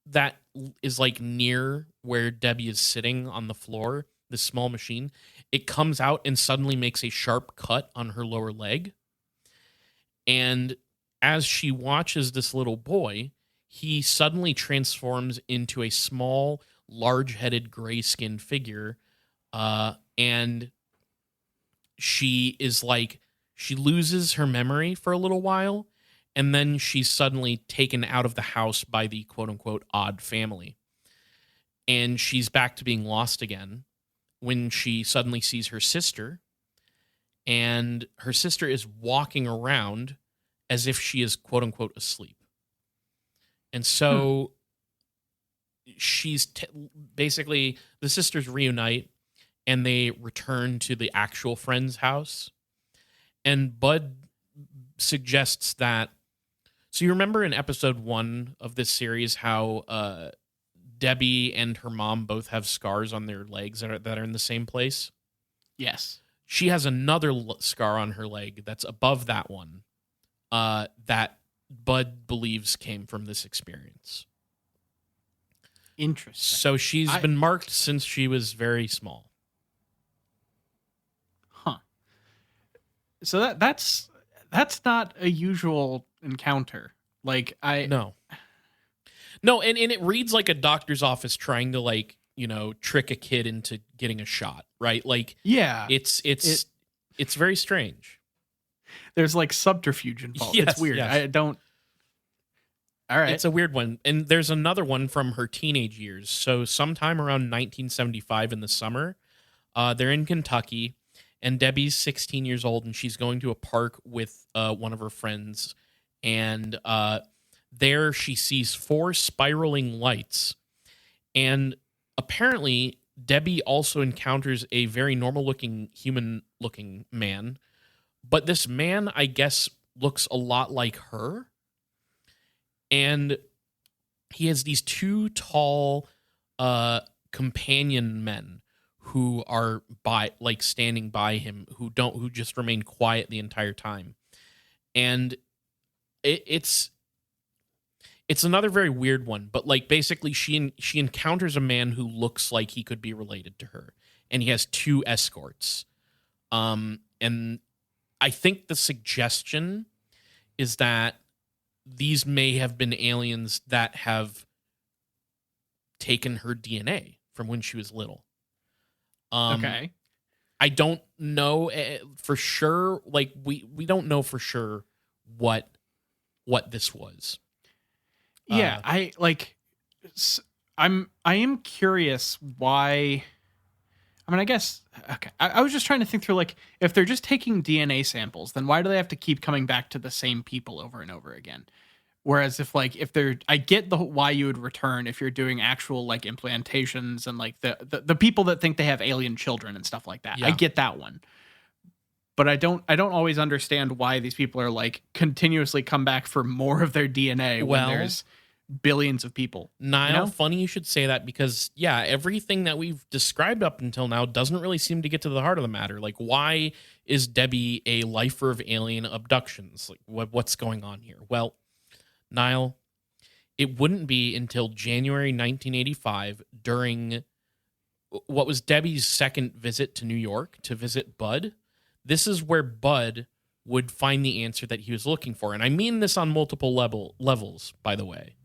that is like near where Debbie is sitting on the floor, this small machine, it comes out and suddenly makes a sharp cut on her lower leg. And as she watches this little boy, he suddenly transforms into a small, large-headed, gray-skinned figure. And she loses her memory for a little while, and then she's suddenly taken out of the house by the quote-unquote odd family. And she's back to being lost again when she suddenly sees her sister, and her sister is walking around as if she is quote-unquote asleep. And so she's basically, the sisters reunite, and they return to the actual friend's house. And Bud suggests that... So you remember in episode 1 of this series how Debbie and her mom both have scars on their legs that are in the same place? Yes. She has another scar on her leg that's above that one that Bud believes came from this experience. Interesting. So she's been marked since she was very small. Huh. So that's not a usual encounter. Like No, and it reads like a doctor's office trying to, like, trick a kid into getting a shot, right? Like, yeah, it's very strange. There's like subterfuge involved. Yes, it's weird. yes. I don't. All right. It's a weird one. And there's another one from her teenage years. So sometime around 1975 in the summer, they're in Kentucky, and Debbie's 16 years old, and she's going to a park with one of her friends. And there she sees 4 spiraling lights. And apparently, Debbie also encounters a very normal-looking, human-looking man. But this man, I guess, looks a lot like her. And he has these 2 tall companion men who are standing by him, who just remain quiet the entire time. And it's another very weird one, but like basically she encounters a man who looks like he could be related to her, and he has 2 escorts. And I think the suggestion is that these may have been aliens that have taken her DNA from when she was little. Okay. I don't know for sure. Like we don't know for sure what this was. Yeah, I am curious why. I mean, I guess, okay. I was just trying to think through, like, if they're just taking DNA samples, then why do they have to keep coming back to the same people over and over again? Whereas if they're, I get why you would return if you're doing actual, like, implantations and, like, the people that think they have alien children and stuff like that. Yeah. I get that one. But I don't always understand why these people are, like, continuously come back for more of their DNA when there's billions of people. Niall, funny you should say that, because everything that we've described up until now doesn't really seem to get to the heart of the matter. Like, why is Debbie a lifer of alien abductions? Like, what's going on here? Well, Niall, it wouldn't be until January 1985, during what was Debbie's second visit to New York to visit Bud. This is where Bud would find the answer that he was looking for. And I mean this on multiple levels, by the way.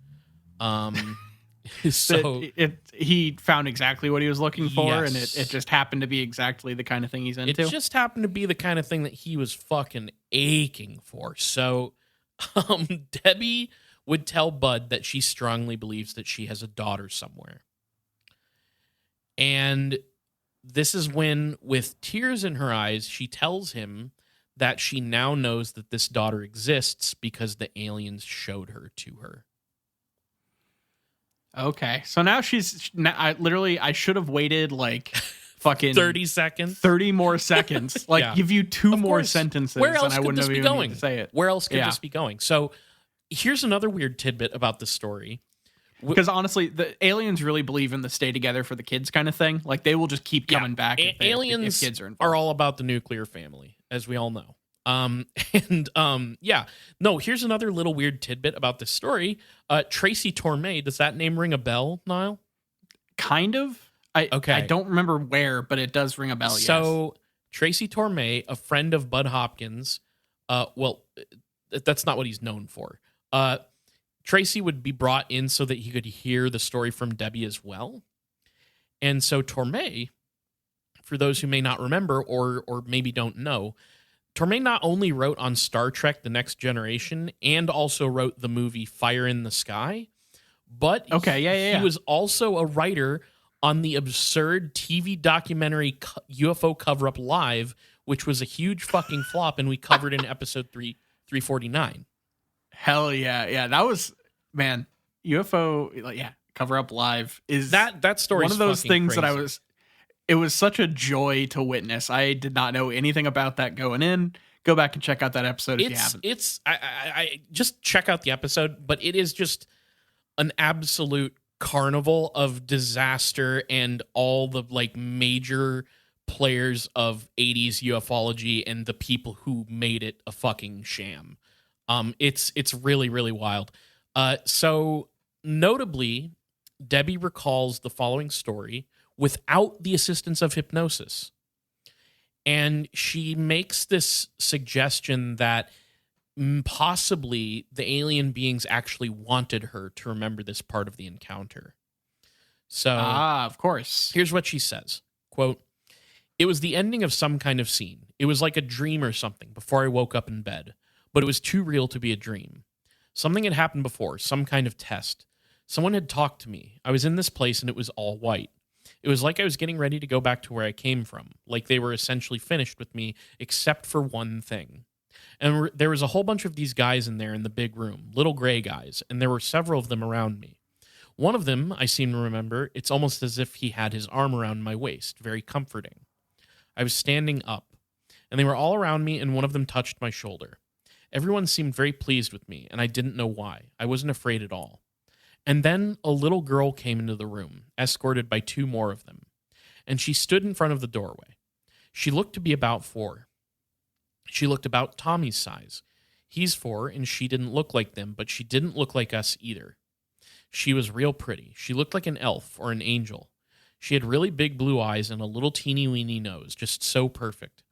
So he found exactly what he was looking for, yes. And it just happened to be exactly the kind of thing he's into. It just happened to be the kind of thing that he was fucking aching for. So Debbie would tell Bud that she strongly believes that she has a daughter somewhere. And this is when, with tears in her eyes, she tells him that she now knows that this daughter exists because the aliens showed her to her. Okay, so now I should have waited like fucking 30 seconds, 30 more seconds, like give you two more sentences. Where else and I could wouldn't this have be even going? need to say it. Where else could this be going? So here's another weird tidbit about this story. Because honestly, the aliens really believe in the stay together for the kids kind of thing. Like they will just keep coming back. Aliens if kids are involved. Are all about the nuclear family, as we all know. Here's another little weird tidbit about this story. Tracy Torme, does that name ring a bell, Niall? Kind of. I don't remember where, but it does ring a bell. So Tracy Torme, a friend of Bud Hopkins, that's not what he's known for. Tracy would be brought in so that he could hear the story from Debbie as well. And so Torme, for those who may not remember or maybe don't know, Torme not only wrote on Star Trek The Next Generation and also wrote the movie Fire in the Sky, but he was also a writer on the absurd TV documentary UFO Cover-Up Live, which was a huge fucking flop, and we covered in episode 349. Hell yeah. Yeah, that was, man, UFO, Cover-Up Live is that story one of those things crazy. that it was such a joy to witness. I did not know anything about that going in. Go back and check out that episode if you haven't. I just check out the episode, but it is just an absolute carnival of disaster and all the like major players of 80s ufology and the people who made it a fucking sham. It's really, really wild. So notably, Debbie recalls the following story without the assistance of hypnosis. And she makes this suggestion that possibly the alien beings actually wanted her to remember this part of the encounter. So, of course. Here's what she says, quote, "It was the ending of some kind of scene. It was like a dream or something before I woke up in bed, but it was too real to be a dream. Something had happened before, some kind of test. Someone had talked to me. I was in this place and it was all white. It was like I was getting ready to go back to where I came from, like they were essentially finished with me, except for one thing. And there was a whole bunch of these guys in there in the big room, little gray guys, and there were several of them around me. One of them, I seem to remember, it's almost as if he had his arm around my waist, very comforting. I was standing up, and they were all around me, and one of them touched my shoulder. Everyone seemed very pleased with me, and I didn't know why. I wasn't afraid at all. And then a little girl came into the room, escorted by two more of them, and she stood in front of the doorway. She looked to be about 4. She looked about Tommy's size. He's 4, and she didn't look like them, but she didn't look like us either. She was real pretty. She looked like an elf or an angel. She had really big blue eyes and a little teeny-weeny nose, just so perfect.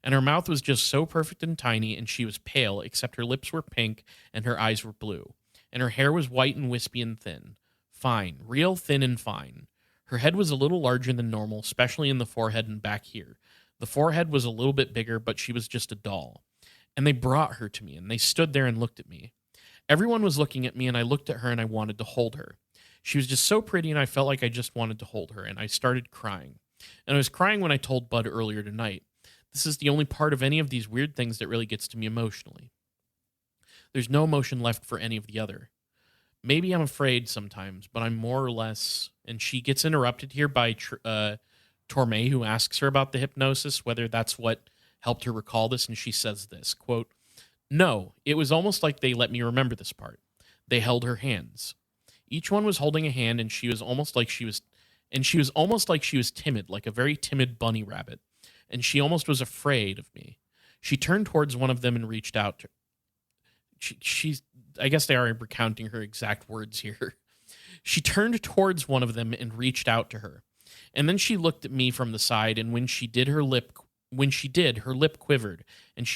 And her mouth was just so perfect and tiny, and she was pale, except her lips were pink and her eyes were blue. And her hair was white and wispy and thin. Fine, real thin and fine. Her head was a little larger than normal, especially in the forehead and back here. The forehead was a little bit bigger, but she was just a doll. And they brought her to me, and they stood there and looked at me. Everyone was looking at me, and I looked at her, and I wanted to hold her. She was just so pretty, and I felt like I just wanted to hold her, and I started crying. And I was crying when I told Bud earlier tonight. This is the only part of any of these weird things that really gets to me emotionally. There's no emotion left for any of the other. Maybe I'm afraid sometimes, but I'm more or less..." And she gets interrupted here by Torme, who asks her about the hypnosis, whether that's what helped her recall this, and she says this, quote, "No, it was almost like they let me remember this part. They held her hands. Each one was holding a hand, and she was almost like she was timid, like a very timid bunny rabbit. And she almost was afraid of me. She turned towards one of them and reached out to she's I guess they are recounting her exact words here. She turned towards one of them and reached out to her. And then she looked at me from the side, and when she did, her lip quivered, and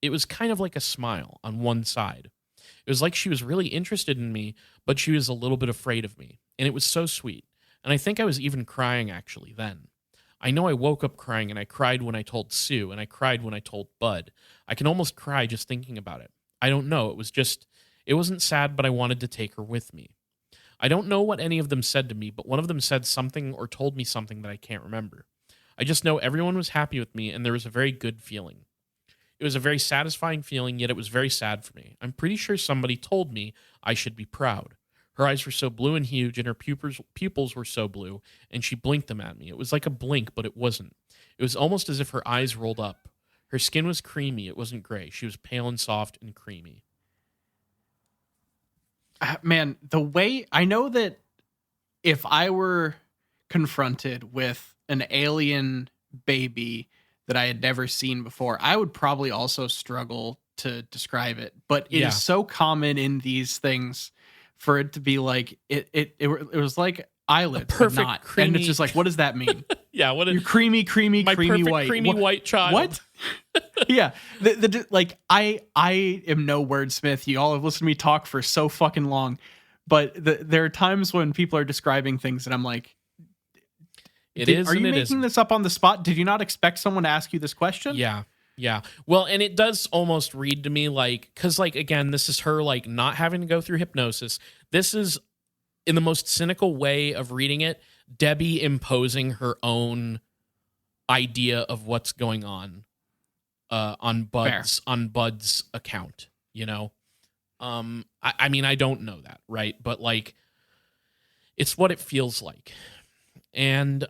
it was kind of like a smile on one side. It was like she was really interested in me, but she was a little bit afraid of me. And it was so sweet. And I think I was even crying actually then. I know I woke up crying, and I cried when I told Sue, and I cried when I told Bud. I can almost cry just thinking about it. I don't know. It wasn't sad, but I wanted to take her with me. I don't know what any of them said to me, but one of them said something or told me something that I can't remember. I just know everyone was happy with me, and there was a very good feeling. It was a very satisfying feeling, yet it was very sad for me. I'm pretty sure somebody told me I should be proud. Her eyes were so blue and huge, and her pupils were so blue, and she blinked them at me. It was like a blink, but it wasn't. It was almost as if her eyes rolled up. Her skin was creamy. It wasn't gray. She was pale and soft and creamy. Man, the way I know that if I were confronted with an alien baby that I had never seen before, I would probably also struggle to describe it. But it is so common in these things for it to be like it was like eyelids, but not. Creamy, and it's just like, what does that mean? Yeah, what is creamy white, creamy white child? What? Yeah, like I am no wordsmith. You all have listened to me talk for so fucking long, but there are times when people are describing things, and I'm like, are you making this up on the spot? Did you not expect someone to ask you this question? Yeah. Yeah. Well, and it does almost read to me like, because like, again, this is her like not having to go through hypnosis. This is, in the most cynical way of reading it, Debbie imposing her own idea of what's going on Bud's account, you know? I mean, I don't know that, right? But like, it's what it feels like. And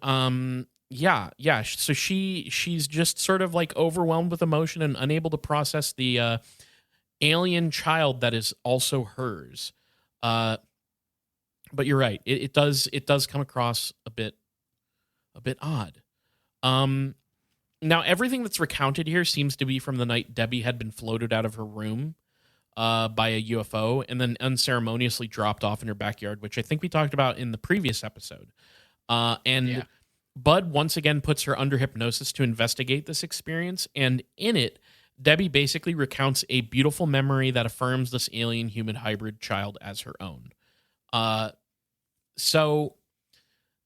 yeah. So she's just sort of like overwhelmed with emotion and unable to process the alien child that is also hers. But you're right. It does come across a bit odd. Now everything that's recounted here seems to be from the night Debbie had been floated out of her room by a UFO and then unceremoniously dropped off in her backyard, which I think we talked about in the previous episode. Bud once again puts her under hypnosis to investigate this experience, and in it, Debbie basically recounts a beautiful memory that affirms this alien-human hybrid child as her own. So,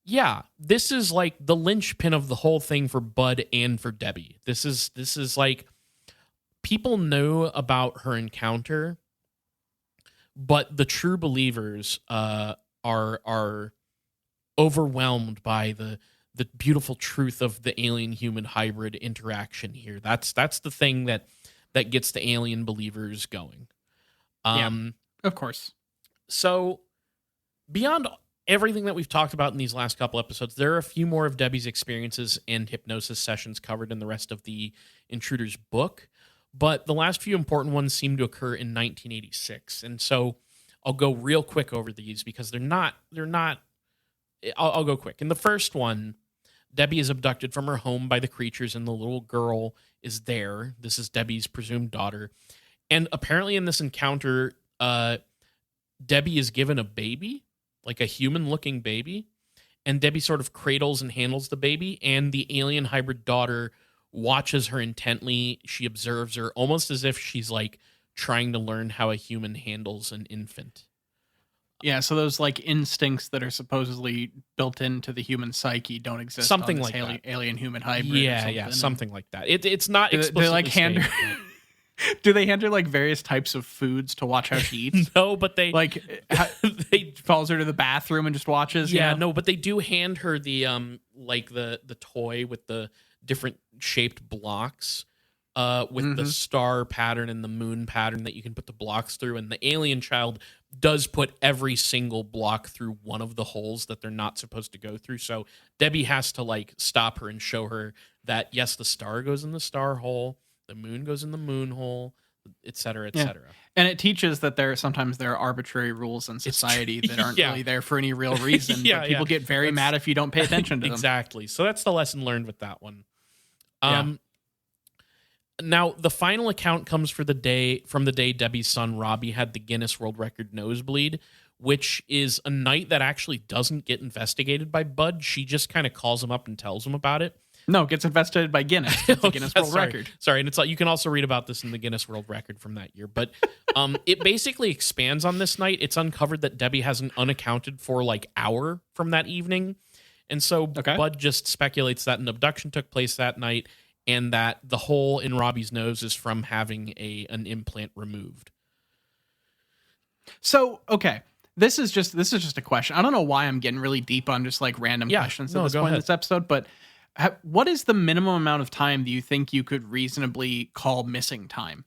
yeah, this is like the linchpin of the whole thing for Bud and for Debbie. This is like, people know about her encounter, but the true believers are overwhelmed by the beautiful truth of the alien-human hybrid interaction here. That's the thing that gets the alien believers going. Of course. So beyond everything that we've talked about in these last couple episodes, there are a few more of Debbie's experiences and hypnosis sessions covered in the rest of the Intruder's book, but the last few important ones seem to occur in 1986. And so I'll go real quick over these because they're not I'll go quick. In the first one, Debbie is abducted from her home by the creatures, and the little girl is there. This is Debbie's presumed daughter. And apparently in this encounter, Debbie is given a baby, like a human-looking baby, and Debbie sort of cradles and handles the baby, and the alien hybrid daughter watches her intently. She observes her almost as if she's like trying to learn how a human handles an infant. Yeah, so those like instincts that are supposedly built into the human psyche don't exist. Something on this like alien human hybrid. Yeah, something like that. It's not explicitly. They like hand her. Do they hand her like various types of foods to watch how she eats? No, but they like they follows her to the bathroom and just watches. Yeah, you know? No, but they do hand her the like the toy with the different shaped blocks. With the star pattern and the moon pattern that you can put the blocks through. And the alien child does put every single block through one of the holes that they're not supposed to go through. So Debbie has to like stop her and show her that, yes, the star goes in the star hole, the moon goes in the moon hole, et cetera, et cetera. And it teaches that there are arbitrary rules in society that aren't really there for any real reason. But people get very mad if you don't pay attention to them. Exactly. So that's the lesson learned with that one. Now, the final account comes from the day Debbie's son Robbie had the Guinness World Record nosebleed, which is a night that actually doesn't get investigated by Bud. She just kind of calls him up and tells him about it. No, it gets investigated by Guinness. It's a Guinness World Record. Sorry, and it's like you can also read about this in the Guinness World Record from that year. But it basically expands on this night. It's uncovered that Debbie has an unaccounted for like hour from that evening. And so Bud just speculates that an abduction took place that night, and that the hole in Robbie's nose is from having an implant removed. So, okay, this is just a question. I don't know why I'm getting really deep on just like random questions at this point in this episode, but What is the minimum amount of time do you think you could reasonably call missing time?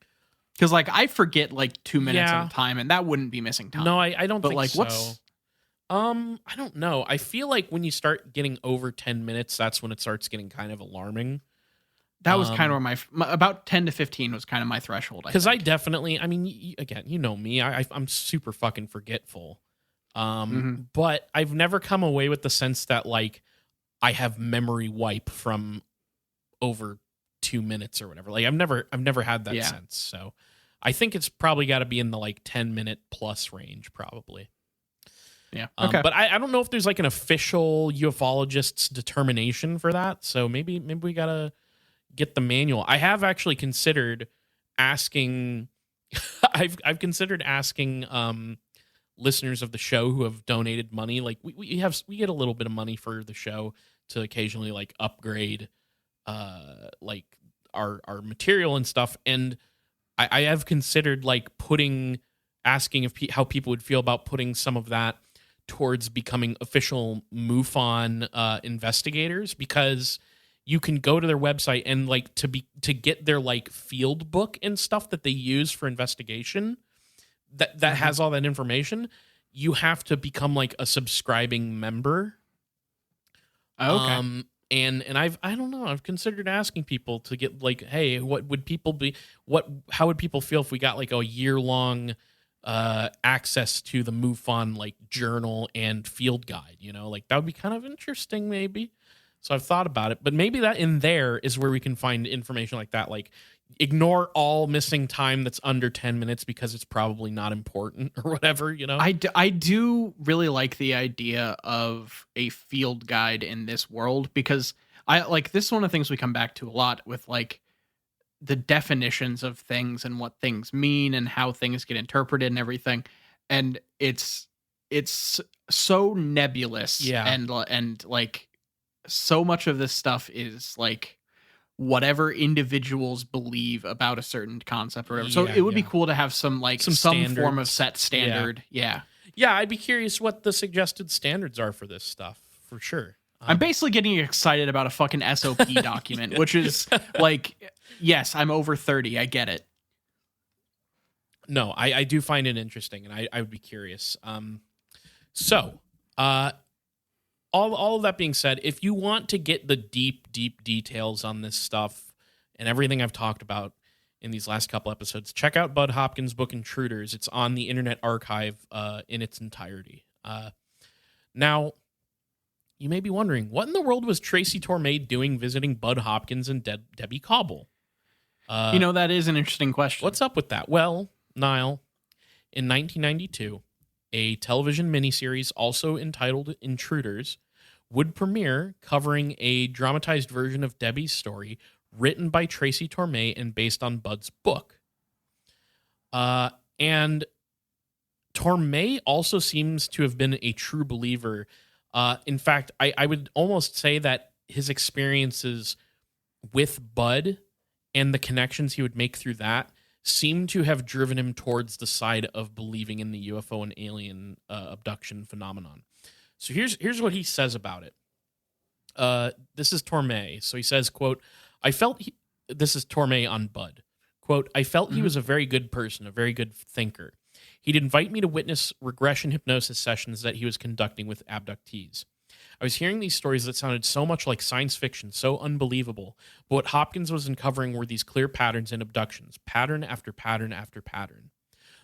Because like I forget like 2 minutes at a time, and that wouldn't be missing time. No, I don't think like, so. I don't know. I feel like when you start getting over 10 minutes, that's when it starts getting kind of alarming. That was kind of where my about 10 to 15 was kind of my threshold. Because I definitely, I mean, again, you know me, I'm super fucking forgetful. But I've never come away with the sense that like I have memory wipe from over 2 minutes or whatever. Like I've never had that sense. So I think it's probably got to be in the like 10-minute plus range, probably. Yeah. Okay. But I don't know if there's like an official ufologist's determination for that. So maybe we gotta get the manual. I have actually considered asking. I've considered asking listeners of the show who have donated money. Like we get a little bit of money for the show to occasionally like upgrade like our material and stuff. And I have considered like asking if how people would feel about putting some of that towards becoming official MUFON investigators, because you can go to their website and like to get their like field book and stuff that they use for investigation that has all that information. You have to become like a subscribing member. Okay. And I don't know, I've considered asking people to get like, hey, how would people feel if we got like a year-long access to the MUFON like journal and field guide, you know, like that would be kind of interesting maybe. So I've thought about it, but maybe that in there is where we can find information like that. Like ignore all missing time that's under 10 minutes because it's probably not important or whatever, you know? I do really like the idea of a field guide in this world, because I like this is one of the things we come back to a lot with like the definitions of things and what things mean and how things get interpreted and everything. And it's so nebulous. Yeah. And like so much of this stuff is like whatever individuals believe about a certain concept or whatever. So it would be cool to have some form of set standard. Yeah. I'd be curious what the suggested standards are for this stuff, for sure. I'm basically getting excited about a fucking SOP document, which is like, yes, I'm over 30. I get it. No, I do find it interesting, and I would be curious. All of that being said, if you want to get the deep details on this stuff and everything I've talked about in these last couple episodes, check out Bud Hopkins' book Intruders. It's on the Internet Archive in its entirety. Now, you may be wondering, what in the world was Tracy Torme doing visiting Bud Hopkins and Debbie Kauble? That is an interesting question. What's up with that? Well, Niall, in 1992, a television miniseries also entitled Intruders would premiere, covering a dramatized version of Debbie's story written by Tracy Torme and based on Bud's book. And Torme also seems to have been a true believer. In fact, I would almost say that his experiences with Bud and the connections he would make through that seem to have driven him towards the side of believing in the UFO and alien abduction phenomenon. So here's what he says about it. This is Torme. So he says, quote, this is Torme on Bud. Quote, I felt he was a very good person, a very good thinker. He'd invite me to witness regression hypnosis sessions that he was conducting with abductees. I was hearing these stories that sounded so much like science fiction, so unbelievable, but what Hopkins was uncovering were these clear patterns in abductions, pattern after pattern after pattern.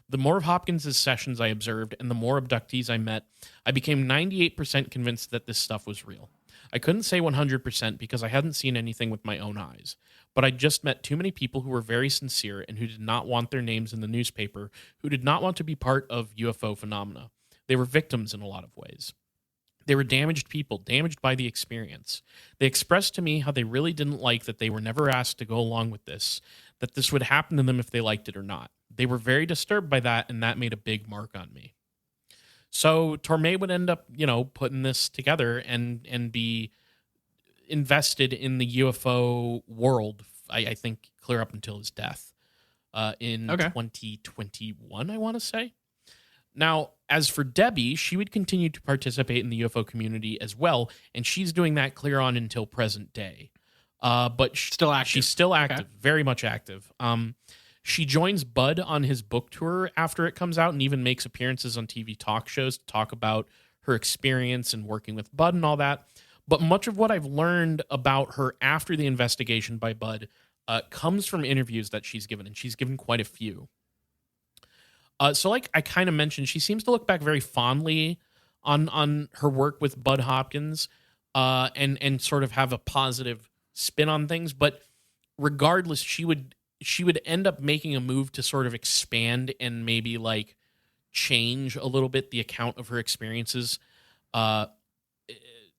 The more of Hopkins' sessions I observed and the more abductees I met, I became 98% convinced that this stuff was real. I couldn't say 100% because I hadn't seen anything with my own eyes, but I'd just met too many people who were very sincere and who did not want their names in the newspaper, who did not want to be part of UFO phenomena. They were victims in a lot of ways. They were damaged people, damaged by the experience. They expressed to me how they really didn't like that they were never asked to go along with this, that this would happen to them if they liked it or not. They were very disturbed by that, and that made a big mark on me. So Torme would end up, putting this together and be invested in the UFO world, I think, clear up until his death in 2021, I want to say. Now, as for Debbie, she would continue to participate in the UFO community as well, and she's doing that clear on until present day. But still active. She's still active, very much active. She joins Bud on his book tour after it comes out and even makes appearances on TV talk shows to talk about her experience and working with Bud and all that. But much of what I've learned about her after the investigation by Bud comes from interviews that she's given, and she's given quite a few. So like I kind of mentioned, she seems to look back very fondly on her work with Bud Hopkins and sort of have a positive spin on things. But regardless, she would end up making a move to sort of expand and maybe like change a little bit the account of her experiences.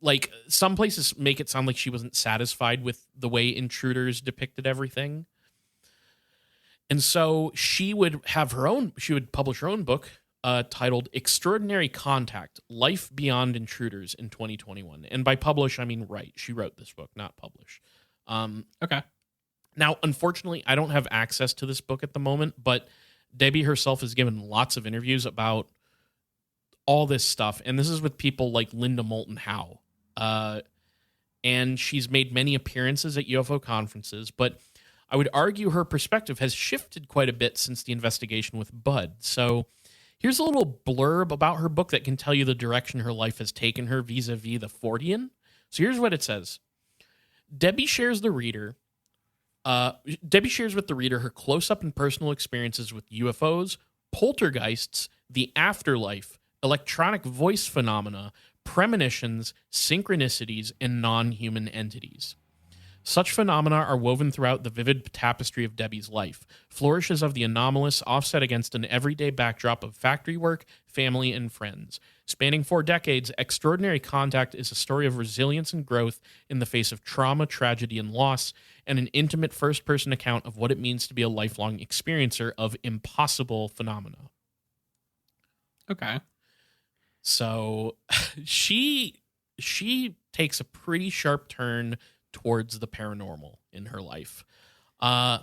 Like some places make it sound like she wasn't satisfied with the way Intruders depicted everything. And so she would publish her own book titled Extraordinary Contact, Life Beyond Intruders in 2021. And by publish, I mean write. She wrote this book, not publish. Okay. Now, unfortunately, I don't have access to this book at the moment, but Debbie herself has given lots of interviews about all this stuff. And this is with people like Linda Moulton Howe. And she's made many appearances at UFO conferences, but I would argue her perspective has shifted quite a bit since the investigation with Bud. So here's a little blurb about her book that can tell you the direction her life has taken her vis-a-vis the Fortean. So here's what it says. Debbie shares with the reader her close-up and personal experiences with UFOs, poltergeists, the afterlife, electronic voice phenomena, premonitions, synchronicities, and non-human entities. Such phenomena are woven throughout the vivid tapestry of Debbie's life, flourishes of the anomalous offset against an everyday backdrop of factory work, family, and friends. Spanning 4 decades, Extraordinary Contact is a story of resilience and growth in the face of trauma, tragedy, and loss, and an intimate first-person account of what it means to be a lifelong experiencer of impossible phenomena. Okay. So she takes a pretty sharp turn towards the paranormal in her life. I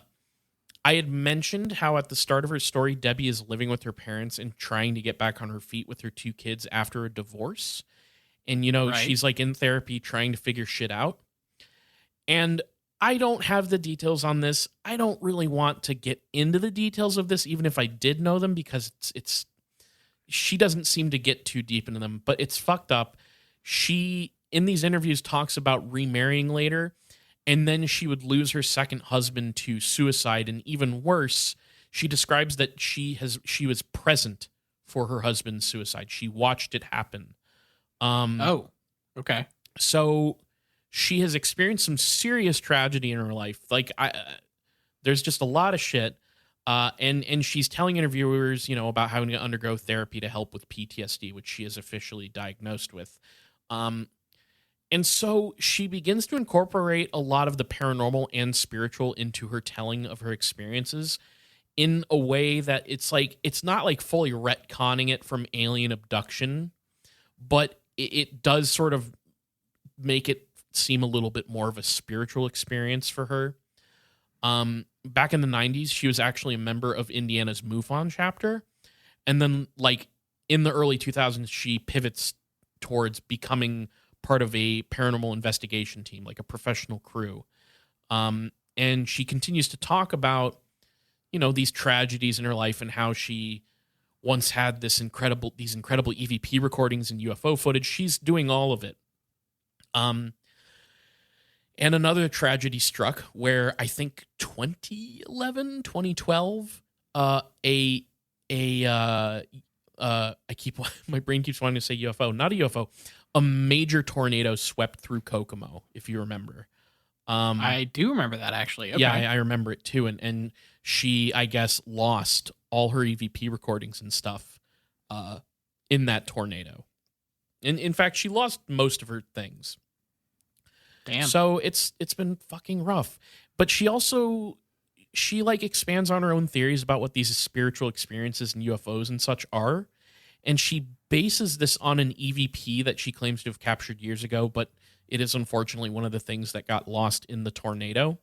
had mentioned how at the start of her story, Debbie is living with her parents and trying to get back on her feet with her 2 kids after a divorce. And, right. She's like in therapy trying to figure shit out. And I don't have the details on this. I don't really want to get into the details of this, even if I did know them, because she doesn't seem to get too deep into them, but it's fucked up. She, in these interviews, talks about remarrying later, and then she would lose her second husband to suicide, and even worse, she describes that she was present for her husband's suicide. She watched it happen. Okay. So she has experienced some serious tragedy in her life. Like there's just a lot of shit. And she's telling interviewers, about having to undergo therapy to help with PTSD, which she is officially diagnosed with. And so she begins to incorporate a lot of the paranormal and spiritual into her telling of her experiences in a way that it's not like fully retconning it from alien abduction, but it does sort of make it seem a little bit more of a spiritual experience for her. Back in the 90s, she was actually a member of Indiana's MUFON chapter. And then in the early 2000s, she pivots towards becoming part of a paranormal investigation team, like a professional crew. And she continues to talk about, these tragedies in her life and how she once had these incredible EVP recordings and UFO footage. She's doing all of it. And another tragedy struck where I think 2011, 2012, my brain keeps wanting to say UFO, not a UFO, a major tornado swept through Kokomo, if you remember. I do remember that, actually. Okay. Yeah, I remember it too. And she, I guess, lost all her EVP recordings and stuff in that tornado. And in fact, she lost most of her things. Damn. So it's been fucking rough. But she expands on her own theories about what these spiritual experiences and UFOs and such are. And she bases this on an EVP that she claims to have captured years ago, but it is unfortunately one of the things that got lost in the tornado.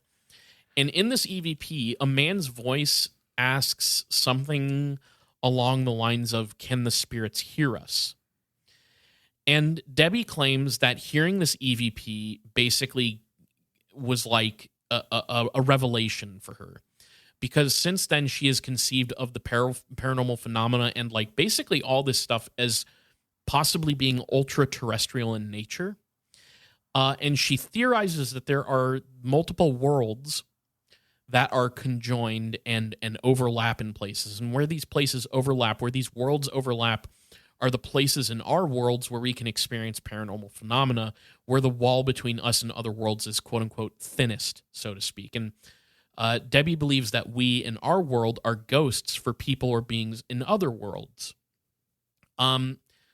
And in this EVP, a man's voice asks something along the lines of, can the spirits hear us? And Debbie claims that hearing this EVP basically was like a revelation for her, because since then she has conceived of the paranormal phenomena and like basically all this stuff as possibly being ultra terrestrial in nature. And she theorizes that there are multiple worlds that are conjoined and overlap in places. And where these places overlap, where these worlds overlap, are the places in our worlds where we can experience paranormal phenomena, where the wall between us and other worlds is quote unquote thinnest, so to speak. And Debbie believes that we in our world are ghosts for people or beings in other worlds.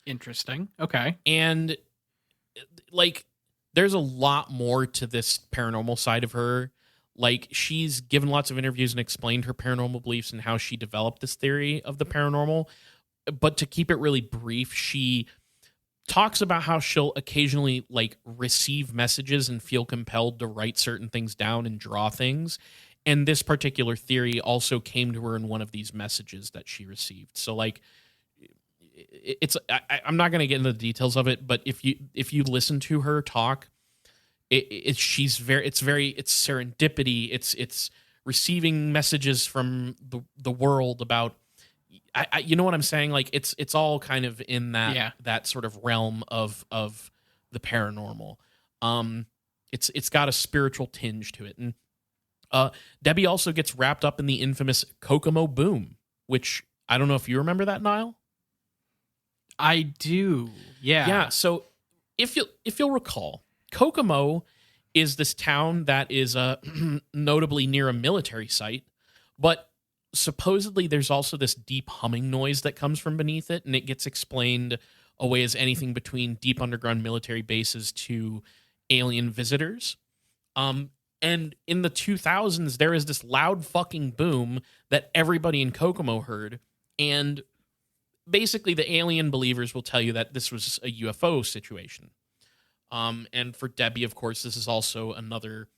Interesting. Okay. And like, there's a lot more to this paranormal side of her. Like, she's given lots of interviews and explained her paranormal beliefs and how she developed this theory of the paranormal. But to keep it really brief, she talks about how she'll occasionally like receive messages and feel compelled to write certain things down and draw things. And this particular theory also came to her in one of these messages that she received. So like, I'm not going to get into the details of it, but if you listen to her talk, it's serendipity. It's receiving messages from the world about, you know what I'm saying? Like it's all kind of in that sort of realm of the paranormal. It's got a spiritual tinge to it. And Debbie also gets wrapped up in the infamous Kokomo boom, which I don't know if you remember that, Niall. I do. Yeah. Yeah. So if you'll recall, Kokomo is this town that is notably near a military site, but supposedly there's also this deep humming noise that comes from beneath it, and it gets explained away as anything between deep underground military bases to alien visitors. And in the 2000s, there is this loud fucking boom that everybody in Kokomo heard, and basically the alien believers will tell you that this was a UFO situation. And for Debbie, of course, this is also another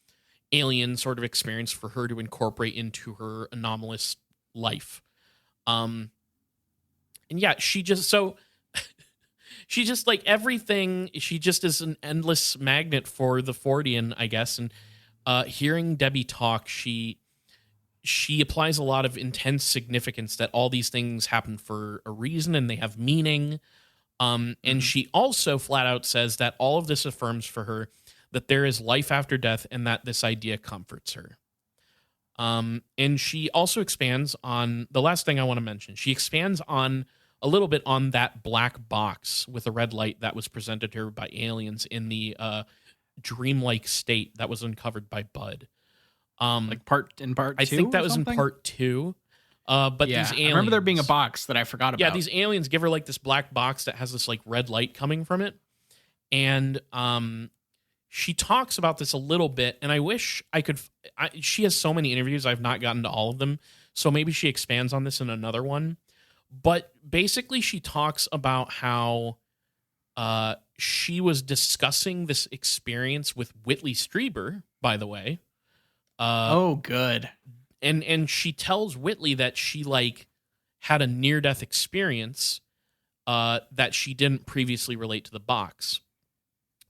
alien sort of experience for her to incorporate into her anomalous life. And yeah, she just like everything, she just is an endless magnet for the Fortean, I guess. And hearing Debbie talk, she applies a lot of intense significance that all these things happen for a reason and they have meaning. And she also flat out says that all of this affirms for her that there is life after death and that this idea comforts her. And she also expands on the last thing I want to mention. She expands on a little bit on that black box with a red light that was presented to her by aliens in the dreamlike state that was uncovered by Bud. Like part 2? I think that was in part 2. But yeah, these aliens, I remember there being a box that I forgot about. Yeah, these aliens give her like this black box that has this like red light coming from it. And she talks about this a little bit, and I wish I could. She has so many interviews, I've not gotten to all of them. So maybe she expands on this in another one. But basically, she talks about how she was discussing this experience with Whitley Strieber, by the way. Oh, good. And she tells Whitley that she like had a near-death experience that she didn't previously relate to the box.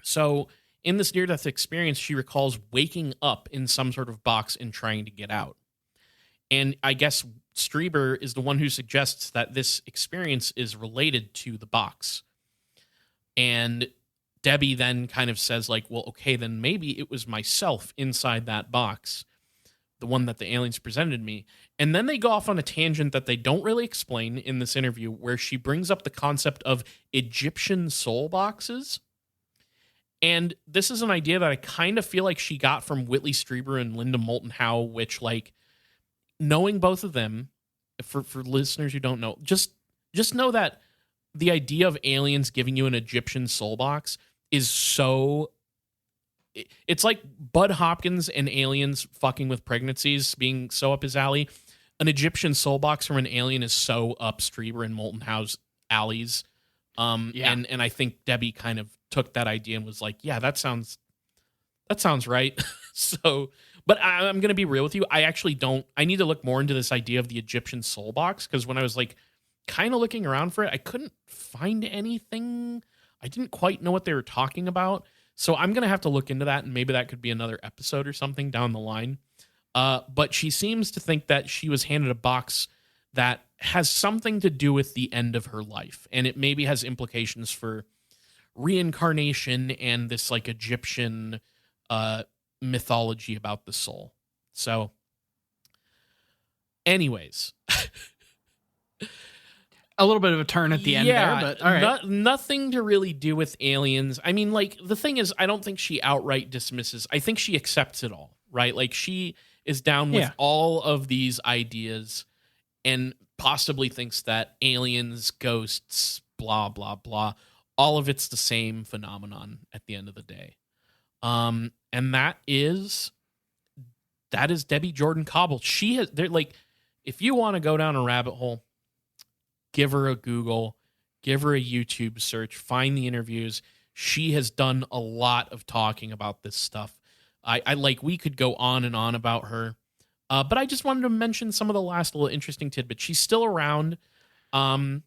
So in this near-death experience, she recalls waking up in some sort of box and trying to get out. And I guess Strieber is the one who suggests that this experience is related to the box. And Debbie then kind of says like, well, okay, then maybe it was myself inside that box, the one that the aliens presented me. And then they go off on a tangent that they don't really explain in this interview, where she brings up the concept of Egyptian soul boxes. And this is an idea that I kind of feel like she got from Whitley Strieber and Linda Moulton Howe, which, like, knowing both of them, for listeners who don't know, just know that the idea of aliens giving you an Egyptian soul box is so... It's like Bud Hopkins and aliens fucking with pregnancies being so up his alley. An Egyptian soul box from an alien is so up Strieber and Moulton Howe's alleys. And I think Debbie kind of took that idea and was like, yeah, that sounds right. So, but I'm going to be real with you. I actually don't, I need to look more into this idea of the Egyptian soul box. Cause when I was like kind of looking around for it. I couldn't find anything. I didn't quite know what they were talking about. So I'm going to have to look into that, and maybe that could be another episode or something down the line. But she seems to think that she was handed a box that has something to do with the end of her life. And it maybe has implications for reincarnation and this like Egyptian mythology about the soul. So anyways, a little bit of a turn at the end there, but all right. Nothing to really do with aliens. I mean, like, the thing is, I don't think she outright dismisses. I think she accepts it all, right? Like, she is down with all of these ideas and possibly thinks that aliens, ghosts, blah, blah, blah, all of it's the same phenomenon at the end of the day. And that is Debbie Jordan-Kauble. They're like, if you want to go down a rabbit hole, give her a Google, give her a YouTube search, find the interviews. She has done a lot of talking about this stuff. We could go on and on about her. But I just wanted to mention some of the last little interesting tidbits. She's still around. And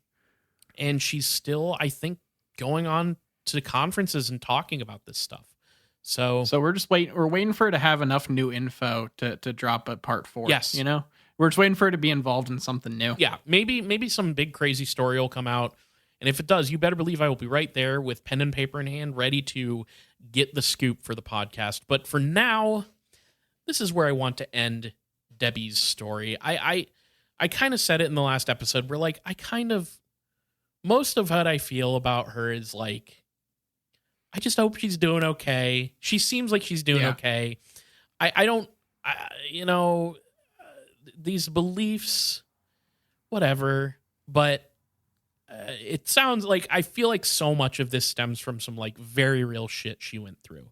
she's still, I think, going on to conferences and talking about this stuff. So we're just waiting. We're waiting for her to have enough new info to drop a part 4. Yes. You know? We're just waiting for her to be involved in something new. Yeah, maybe some big crazy story will come out. And if it does, you better believe I will be right there with pen and paper in hand, ready to get the scoop for the podcast. But for now, this is where I want to end Debbie's story. I kind of said it in the last episode where, like, most of what I feel about her is, like, I just hope she's doing okay. She seems like she's doing okay. These beliefs, whatever, but it sounds like, I feel like so much of this stems from some like very real shit she went through.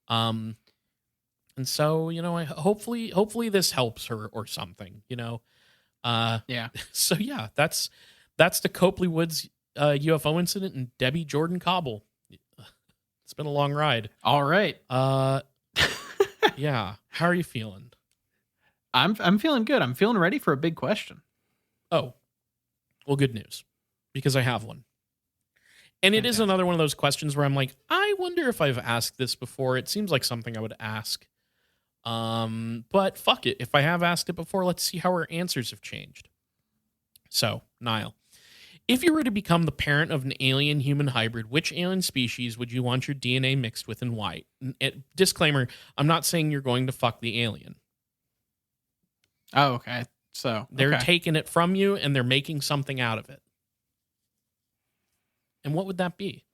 And so, hopefully this helps her or something, Yeah. So yeah, that's the Copley Woods UFO incident and Debbie Jordan-Kauble. It's been a long ride. All right. Yeah. How are you feeling? I'm feeling good. I'm feeling ready for a big question. Oh, well, good news, because I have one. And it is another one of those questions where I'm like, I wonder if I've asked this before. It seems like something I would ask. But fuck it. If I have asked it before, let's see how our answers have changed. So, Niall, if you were to become the parent of an alien-human hybrid, which alien species would you want your DNA mixed with and why? Disclaimer, I'm not saying you're going to fuck the alien. Oh, okay. So they're taking it from you and they're making something out of it. And what would that be?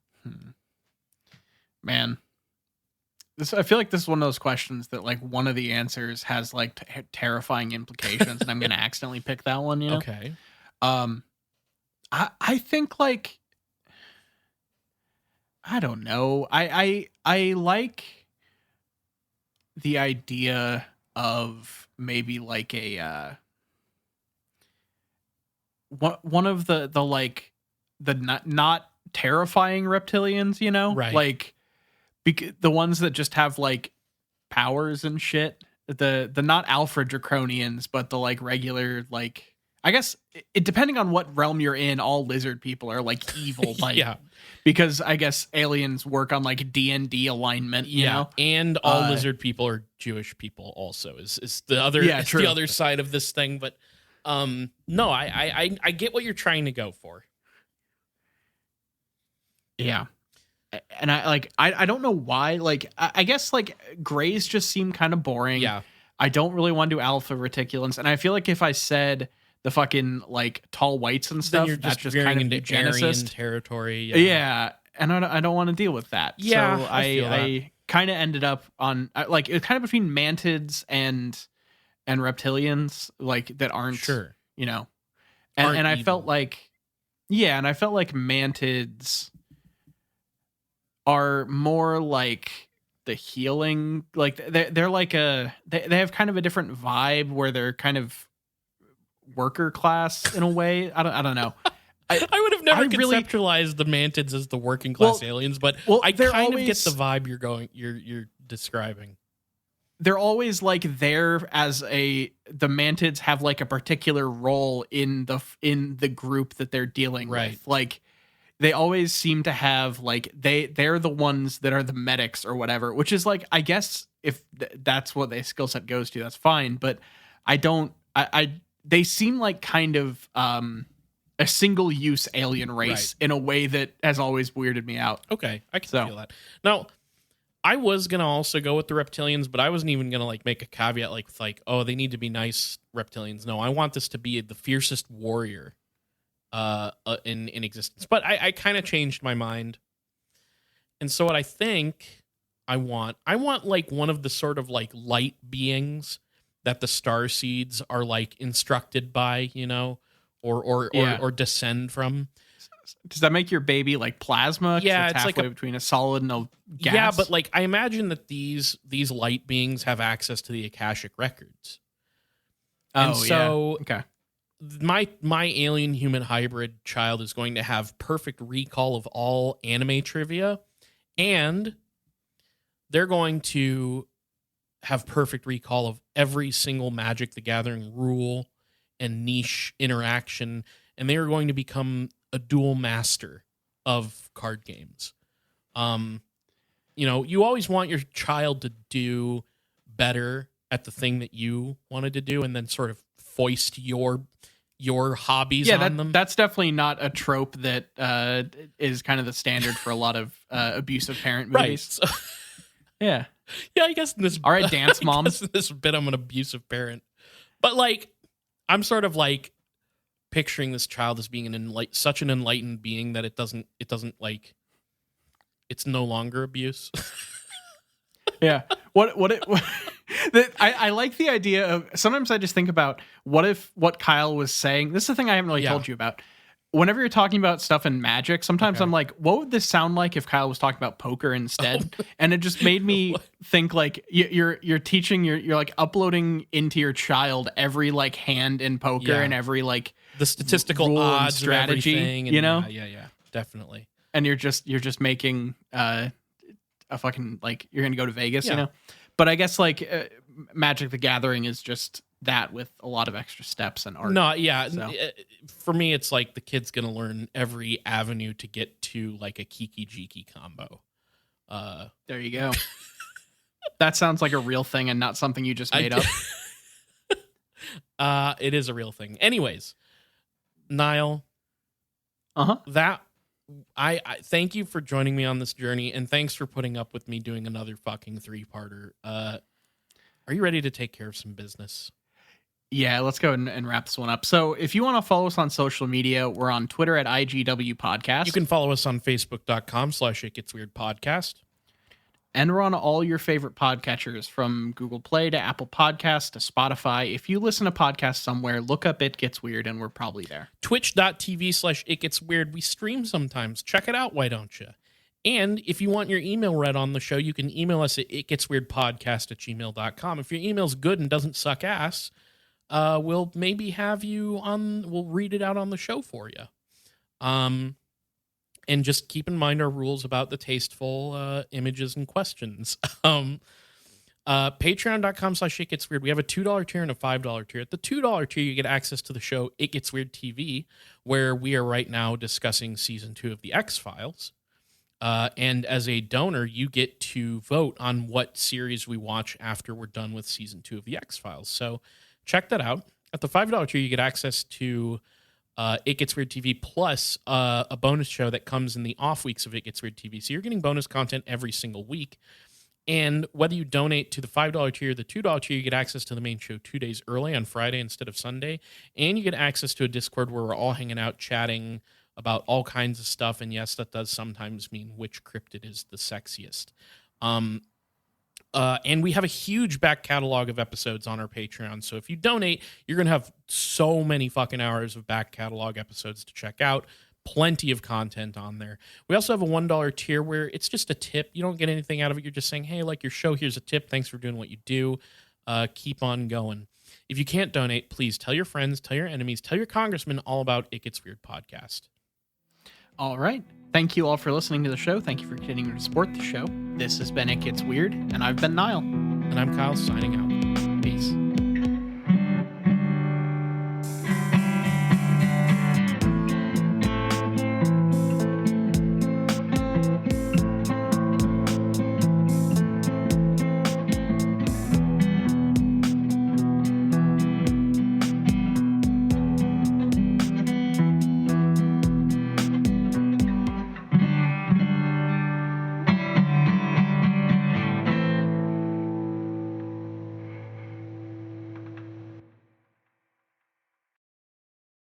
Man, I feel like this is one of those questions that, like, one of the answers has like terrifying implications, and I'm going to accidentally pick that one. Okay. I think, like, I don't know. I like the idea of maybe like a one of the like the not terrifying reptilians, right? Like the ones that just have like powers and shit. The not alpha draconians, but the like regular, like, I guess it depending on what realm you're in, all lizard people are like evil, like, yeah. Because I guess aliens work on like D&D alignment, you know? And all lizard people are Jewish people also is the other the other side of this thing. But no, I get what you're trying to go for. Yeah. And I don't know why, like, I guess like grays just seem kind of boring. Yeah. I don't really want to do alpha reticulans. And I feel like if I said the fucking like tall whites and stuff, then you're just kind of into Aryan territory. Yeah. And I don't want to deal with that. Yeah. So I kind of ended up on like, it was kind of between mantids and reptilians, like, that aren't, sure, and I felt like, and I felt like mantids are more like the healing, like they're like they have kind of a different vibe where they're kind of worker class in a way. I don't know. I would have never conceptualized the mantids as the working class aliens, but I kind of get the vibe you're describing. they're always like there as the mantids have like a particular role in the group that they're dealing with. Like they always seem to have like they're the ones that are the medics or whatever, which is like, I guess if that's what their skill set goes to, that's fine. But they seem like kind of a single use alien race in a way that has always weirded me out. Okay, I can feel that. Now, I was gonna also go with the reptilians, but I wasn't even gonna like make a caveat like oh, they need to be nice reptilians. No, I want this to be the fiercest warrior in existence. But I kind of changed my mind, and so what I think I want like one of the sort of like light beings that the star seeds are like instructed by, you know, or descend from. Does that make your baby like plasma? Yeah, it's halfway like between a solid and a gas. Yeah, but like I imagine that these light beings have access to the Akashic records. And so okay. My alien human hybrid child is going to have perfect recall of all anime trivia, and they're going to have perfect recall of every single Magic the Gathering rule and niche interaction, and they are going to become a dual master of card games. You know, you always want your child to do better at the thing that you wanted to do, and then sort of foist your hobbies on them. That's definitely not a trope that is kind of the standard for a lot of abusive parent movies. Right. So, yeah. Yeah, I guess in this. All right, dance mom. This bit, I'm an abusive parent, but like, I'm sort of like picturing this child as being such an enlightened being that it doesn't like, it's no longer abuse. Yeah. I like the idea of, sometimes I just think about what Kyle was saying. This is the thing I haven't really told you about. Whenever you're talking about stuff in Magic, sometimes I'm like, what would this sound like if Kyle was talking about poker instead? And it just made me think like you're teaching, you're like uploading into your child every like hand in poker and every like the statistical odds strategy, and you know? Yeah, definitely. And you're just making a fucking like you're gonna go to Vegas, you know. But I guess like Magic the Gathering is just that with a lot of extra steps and art. No, yeah. So. For me, it's like the kid's gonna learn every avenue to get to like a Kiki Jiki combo. There you go. That sounds like a real thing and not something you just made up. It is a real thing. Anyways, Niall. That I thank you for joining me on this journey, and thanks for putting up with me doing another fucking 3-parter. Are you ready to take care of some business? Yeah, let's go and wrap this one up. So if you want to follow us on social media, we're on Twitter at IGW Podcast. You can follow us on Facebook.com/ItGetsWeirdPodcast. And we're on all your favorite podcatchers, from Google Play to Apple Podcasts to Spotify. If you listen to podcasts somewhere, look up It Gets Weird, and we're probably there. Twitch.tv/ItGetsWeird. We stream sometimes. Check it out, why don't you? And if you want your email read on the show, you can email us at itgetsweirdpodcast@gmail.com. If your email's good and doesn't suck ass, we'll maybe have you on, we'll read it out on the show for you. And just keep in mind our rules about the tasteful images and questions. Patreon.com/ItGetsWeird. We have a $2 tier and a $5 tier. At the $2 tier, you get access to the show It Gets Weird TV, where we are right now discussing season 2 of The X-Files. And as a donor, you get to vote on what series we watch after we're done with season 2 of The X-Files. So check that out. At the $5 tier, you get access to It Gets Weird TV plus a bonus show that comes in the off weeks of It Gets Weird TV. So you're getting bonus content every single week. And whether you donate to the $5 tier or the $2 tier, you get access to the main show 2 days early on Friday instead of Sunday. And you get access to a Discord where we're all hanging out, chatting about all kinds of stuff. And yes, that does sometimes mean which cryptid is the sexiest. And we have a huge back catalog of episodes on our Patreon. So if you donate, you're going to have so many fucking hours of back catalog episodes to check out. Plenty of content on there. We also have a $1 tier where it's just a tip. You don't get anything out of it. You're just saying, hey, like your show, here's a tip. Thanks for doing what you do. Keep on going. If you can't donate, please tell your friends, tell your enemies, tell your congressman all about It Gets Weird Podcast. All right. Thank you all for listening to the show. Thank you for continuing to support the show. This has been It Gets Weird, and I've been Niall. And I'm Kyle signing out. Peace.